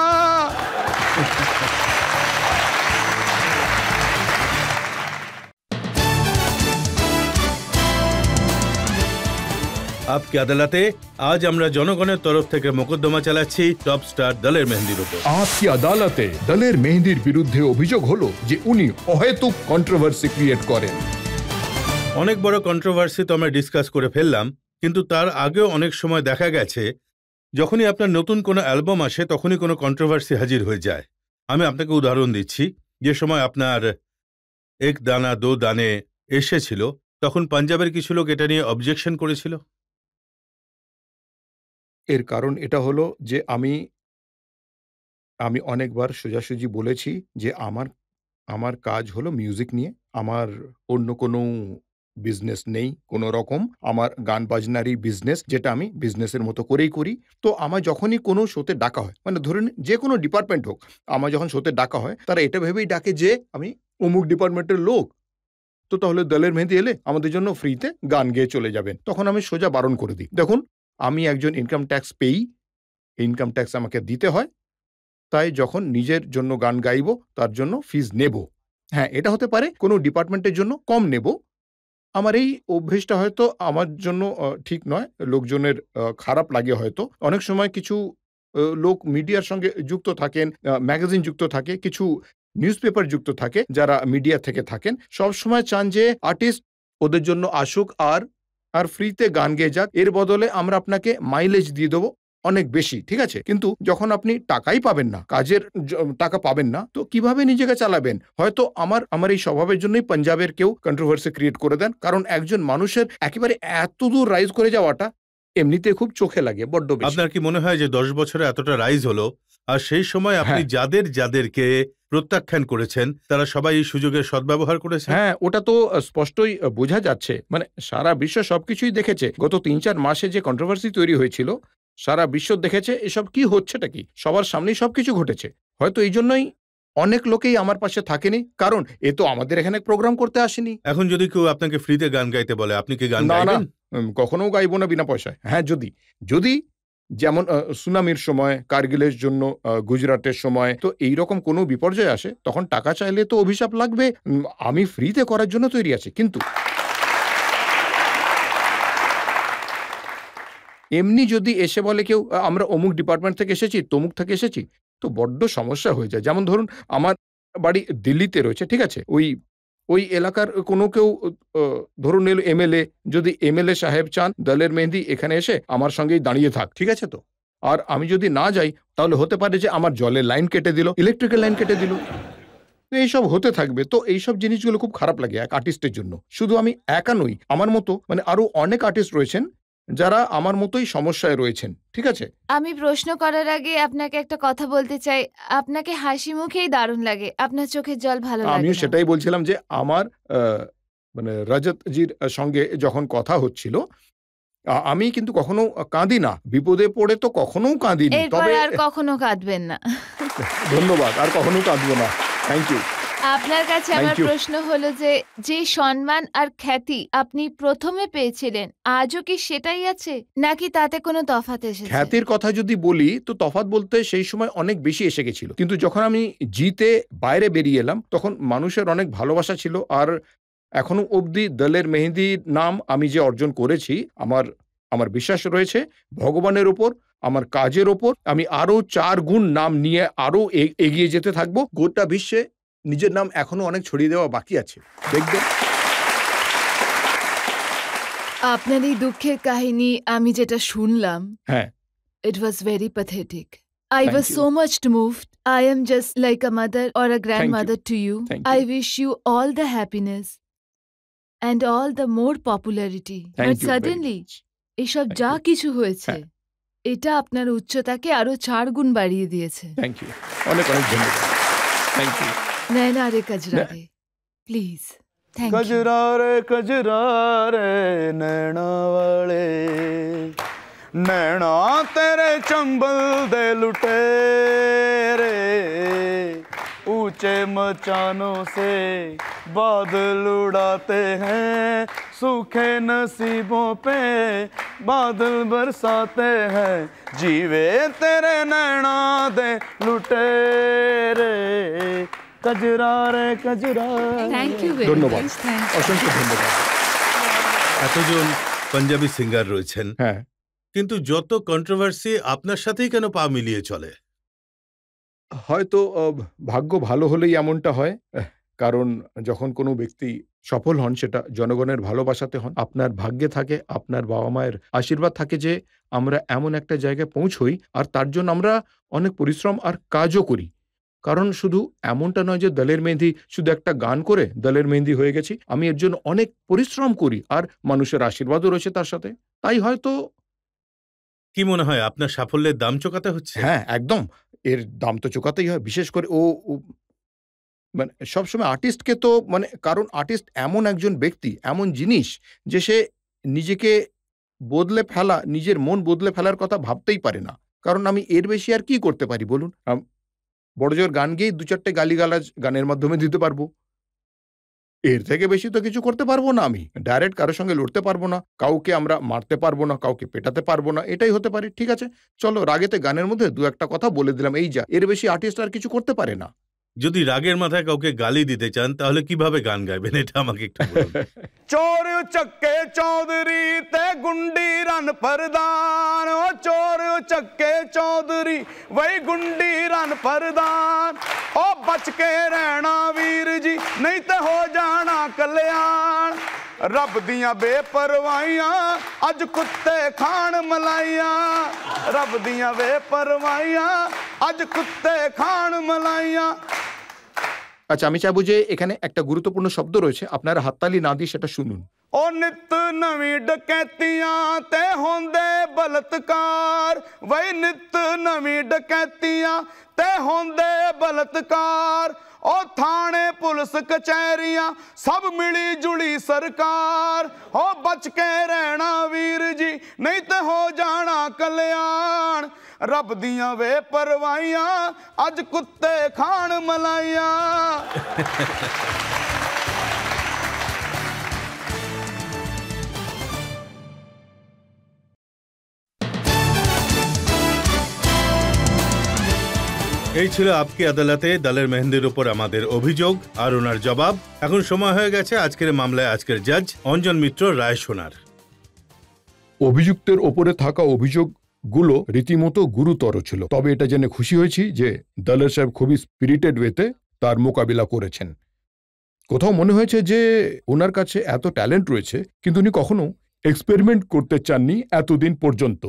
আপকে আদালতে আজ আমরা জনগণের তরফ থেকে মোকদ্দমা চালাচ্ছি টপ স্টার দলের মেহেন্দির উপর। আপকি আদালতে দলের মেহেন্দির বিরুদ্ধে অভিযোগ হলো যে উনি অহেতুক কন্ট্রোভার্সি ক্রিয়েট করেন। অনেক বড় কন্ট্রোভার্সি তো আমরা ডিসকাস করে ফেললাম, কিন্তু তার আগেও অনেক সময় দেখা গেছে যখনই আপনার নতুন কোনো অ্যালবাম আসে তখনই কোনো কন্ট্রোভার্সি হাজির হয়ে যায়। আমি আপনাকে উদাহরণ দিচ্ছি, যে সময় আপনার এক দানা দো দানে এসেছিল তখন পাঞ্জাবের কিছু লোক এটা নিয়ে অবজেকশন করেছিল। এর কারণ এটা হলো যে আমি অনেকবার সোজাসুজি বলেছি যে আমার কাজ হলো মিউজিক নিয়ে, আমার অন্য কোনো বিজনেস নেই কোনো রকম। আমার গান বাজনারই বিজনেস, যেটা আমি বিজনেসের মতো করেই করি। তো আমার যখনই কোনো শোতে ডাকা হয়, মানে ধরুন যে কোনো ডিপার্টমেন্ট হোক, আমার যখন শোতে ডাকা হয় তারা এটা ভেবেই ডাকে যে আমি অমুক ডিপার্টমেন্টের লোক, তো তাহলে দলের মেহেন্দি এলে আমাদের জন্য ফ্রিতে গান গেয়ে চলে যাবেন। তখন আমি সোজা বারণ করে দিই, দেখুন আমি একজন ইনকাম ট্যাক্স পেই, ইনকাম ট্যাক্স আমাকে দিতে হয়, তাই যখন নিজের জন্য গান গাইব তার জন্য ফিজ নেব। হ্যাঁ, এটা হতে পারে কোনো ডিপার্টমেন্টের জন্য কম নেব। আমার এই অভ্যেসটা হয়তো আমার জন্য ঠিক নয়, লোকজনের খারাপ লাগে হয়তো। অনেক সময় কিছু লোক মিডিয়ার সঙ্গে যুক্ত থাকেন, ম্যাগাজিন যুক্ত থাকে, কিছু নিউজ পেপার যুক্ত থাকে, যারা মিডিয়া থেকে থাকেন, সবসময় চান যে আর্টিস্ট ওদের জন্য আসুক আর ফ্রিতে গান গেয়ে যাক, এর বদলে আমরা আপনাকে মাইলেজ দিয়ে দেবো অনেক বেশি, ঠিক আছে? কিন্তু যখন আপনি টাকাই পাবেন না, কাজের টাকা পাবেন না, তো কিভাবে নিজেকে চালাবেন? হয়তো আমার এই স্বভাবের জন্যই পাঞ্জাবের কেউ কন্ট্রোভার্সি ক্রিয়েট করে দেন, কারণ একজন মানুষের একেবারে এত দূর রাইজ করে যাওয়াটা এমনিতে খুব চোখে লাগে, বড্ড বেশি। আপনার কি মনে হয় যে 10 বছরে এতটা রাইজ হলো, আর সেই সময় আপনি যাদেরকে প্রত্যাখ্যান করেছেন তারা সবাই এই সুযোগের সদ্ব্যবহার করেছে? হ্যাঁ, ওটা তো স্পষ্টই বোঝা যাচ্ছে। মানে সারা বিশ্ব সবকিছুই দেখেছে। গত 3-4 মাসে যে কন্ট্রোভার্সি তৈরি হয়েছিল, সারা বিশ্ব দেখেছে এসব কি হচ্ছেটা কি, সবার সামনেই সবকিছু ঘটেছে। হয়তো এই জন্যই অনেক লোকেই আমার পাশে থাকেনি, কারণ এ তো আমাদের এখানে প্রোগ্রাম করতে আসেনি। এখন যদি কেউ আপনাকে ফ্রিতে গান গাইতে বলে, আপনি কি গান না, গাইবেন? কখনো গাইবো না বিনা পয়সায়। হ্যাঁ, যদি যেমন সুনামির সময়, কার্গিলের জন্য, গুজরাটের সময়, তো এইরকম কোনো বিপর্যয় আসে তখন টাকা চাইলে তো অভিশাপ লাগবে। আমি ফ্রিতে করার জন্য তৈরি আছি, কিন্তু এমনি যদি এসে বলে কেউ আমরা অমুক ডিপার্টমেন্ট থেকে এসেছি, তমুক থেকে এসেছি, তো বড্ড সমস্যা হয়ে যায়। যেমন ধরুন আমার বাড়ি দিল্লিতে রয়েছে, ঠিক আছে? ওই এলাকার কোনো কেউ ধরুন এলো এমএলএ, যদি এমএলএ সাহেব চান দলের মেহেন্দি এখানে এসে আমার সঙ্গেই দাঁড়িয়ে থাক, ঠিক আছে তো? আর আমি যদি না যাই তাহলে হতে পারে যে আমার জলের লাইন কেটে দিল, ইলেকট্রিক্যাল লাইন কেটে দিল। এইসব হতে থাকবে। তো এইসব জিনিসগুলো খুব খারাপ লাগে এক আর্টিস্টের জন্য। শুধু আমি একা নই, আমার মতো মানে আরো অনেক আর্টিস্ট রয়েছেন যারা আমার মতোই সমস্যায় রয়েছেন, ঠিক আছে? আমি প্রশ্ন করার আগে আপনাকে একটা কথা বলতে চাই। আপনাকে হাসি মুখেই দারুণ লাগে, আপনার চোখের জল ভালো লাগে আমিও না। সেটাই বলছিলাম যে আমার মানে রজতজির সঙ্গে যখন কথা হচ্ছিল, আমি কিন্তু কখনো কাঁদি না, বিপদে পড়ে তো কখনো কাঁদিনি। এরপর তবে আর কখনো কাঁদবেন না। ধন্যবাদ, আর কখনো কাঁদবো না। Thank you. আপনার কাছে Thank আমার you. প্রশ্ন হলো যে সম্মান আর খ্যাতি আপনি প্রথমে পেয়েছিলেন, আজও কি সেটাই আছে নাকি তাতে কোনো তফাৎ এসেছে? খ্যাতির কথা যদি বলি তো তফাৎ বলতে সেই সময় অনেক বেশি এসে গেছিল, কিন্তু যখন আমি জিতে বাইরে বেরিয়ে এলাম তখন মানুষের অনেক ভালোবাসা ছিল। আর এখনো অবধি দলের মেহেন্দির নাম আমি যে অর্জন করেছি, আমার বিশ্বাস রয়েছে ভগবানের ওপর, আমার কাজের ওপর। আমি আরো 4 গুণ নাম নিয়ে আরো এগিয়ে যেতে থাকবো। গোটা বিশ্বে নিজের নাম এখনো অনেক ছড়িয়ে দেওয়া বাকি আছে, দেখবেন। আপনার এই দুঃখের কাহিনী আমি যেটা শুনলাম, হ্যাঁ, it was very pathetic. I Thank was you. so much moved. I am just like a mother or a grandmother to you. Thank I you. wish you all the happiness and all the more popularity. Thank But you very suddenly much. এসব Thank যা you. কিছু হয়েছে হ্যাঁ। এটা আপনার উচ্চতাকে আরো 4 গুণ বাড়িয়ে দিয়েছে। থ্যাংক ইউ, অনেক অনেক ধন্যবাদ। Thank you. নয়না রে কজরা রে, প্লিজ। Thank you. कजरा रे नैना वाले, नैना तेरे चंबल दे लुटेरे ऊंचे मचानों से बादल उड़ाते हैं सूखे नसीबों पे बादल बरसाते हैं जीवे तेरे नैना दे लुटेरे कजरा रे कजरा। থ্যাংক ইউ ভেরি ধন্যবাদ। মাচ, থ্যাংক অসংখ্য ধন্যবাদ। এতজন পাঞ্জাবি সিঙ্গার রয়েছেন, হ্যাঁ, কিন্তু যত কন্ট্রোভার্সি আপনার সাথেই কেন পা মিলিয়ে চলে? হয়তো ভাগ্য ভালো হলেই এমনটা হয়। কারণ যখন কোনো ব্যক্তি সফল হন সেটা জনগণের ভালোবাসাতে হন। আপনার ভাগ্যে থাকে, আপনার বাবা মায়ের আশীর্বাদ থাকে যে আমরা এমন একটা জায়গায় পৌঁছই, আর তার জন্য আমরা অনেক পরিশ্রম আর কাজও করি। কারণ শুধু এমনটা নয় যে দলের মেহেন্দি শুধু একটা গান করে দলের মেহেন্দি হয়ে গেছি। আমি এর জন্য অনেক পরিশ্রম করি আর মানুষের আশীর্বাদও রয়েছে তার সাথে। তাই হয়তো কি মনে হয় আপনার সাফল্যের দাম চোকাতে হচ্ছে? হ্যাঁ, একদম। এর দাম তো চোকাতেই হয়। বিশেষ করে ও মানে সবসময় আর্টিস্টকে তো মানে কারণ আর্টিস্ট এমন একজন ব্যক্তি, এমন জিনিস যে সে নিজেকে বদলে ফেলা, নিজের মন বদলে ফেলার কথা ভাবতেই পারে না। কারণ আমি এর বেশি আর কি করতে পারি বলুন? বড় জোর গান গেয়েই ২-৪ টে গালিগালাজ গানের মাধ্যমে দিতে পারবো। এর থেকে বেশি তো কিছু করতে পারবো না আমি। ডাইরেক্ট কারো সঙ্গে লড়তে পারবো না, কাউকে আমরা মারতে পারবো না, কাউকে পেটাতে পারবো না। এটাই হতে পারে। ঠিক আছে, চলো রাগেতে গানের মধ্যে ২-১টা কথা বলে দিলাম, এই যা। এর বেশি আর্টিস্ট আর কিছু করতে পারে না। যদি রাগের মাথায় কাউকে গালি দিতে চান তাহলে কিভাবে গান গাইবেন, এটা আমাকে একটু বলুন। चोर चक्के चौधरी ते गुंडी रन प्रधान ओ चोर चक्के चौधरी वही गुंडी रन प्रधान ओ बच के रहना वीर जी नहीं तो हो जाना कल्याण रब दियां बेपरवाहियां अज कुत्ते खान मलाइयां रब दियां बेपरवाहियां अज कुत्ते खान मलाइयां। আচ্ছা, আমি চাইবো যে এখানে একটা গুরুত্বপূর্ণ শব্দ রয়েছে, আপনারা হাততালি না দিয়ে সেটা শুনুন। ओ नित नवी डकैतियां ते होंदे बलात्कार वही नित नवी डकैतियां ते होंदे बलात्कार ओ थाने पुलिस कचहरियां सब मिली जुली सरकार हो बच के रहना वीर जी नहीं तो हो जाना कल्याण रब दियां वे परवाहियां अज कुत्ते खान मलाइयां। এই ছিল আপকি আদালতে দলের মেহেন্দির উপর আমাদের অভিযোগ আর ওনার জবাব। এখন সময় হয়ে গেছে আজকের মামলায় আজকের জাজ অঞ্জন মিত্র রায় শোনার। অভিযুক্তের ওপরে থাকা অভিযোগগুলো রীতিমতো গুরুতর ছিল, তবে এটা জেনে খুশি হয়েছি যে দলের সাহেব খুবই স্পিরিটেড ওয়েতে তার মোকাবিলা করেছেন। কোথাও মনে হয়েছে যে ওনার কাছে এত ট্যালেন্ট রয়েছে, কিন্তু উনি কখনো এক্সপেরিমেন্ট করতে চাননি এতদিন পর্যন্ত।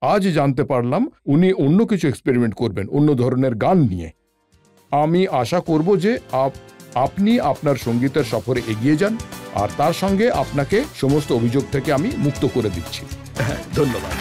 আজ জানতে পারলাম উনি অন্য কিছু এক্সপেরিমেন্ট করবেন, অন্য ধরনের গান নিয়ে। আমি আশা করব যে আপনি আপনার সঙ্গীতের সফরে এগিয়ে যান, আর তার সঙ্গে আপনাকে সমস্ত অভিযোগ থেকে আমি মুক্ত করে দিচ্ছি। ধন্যবাদ।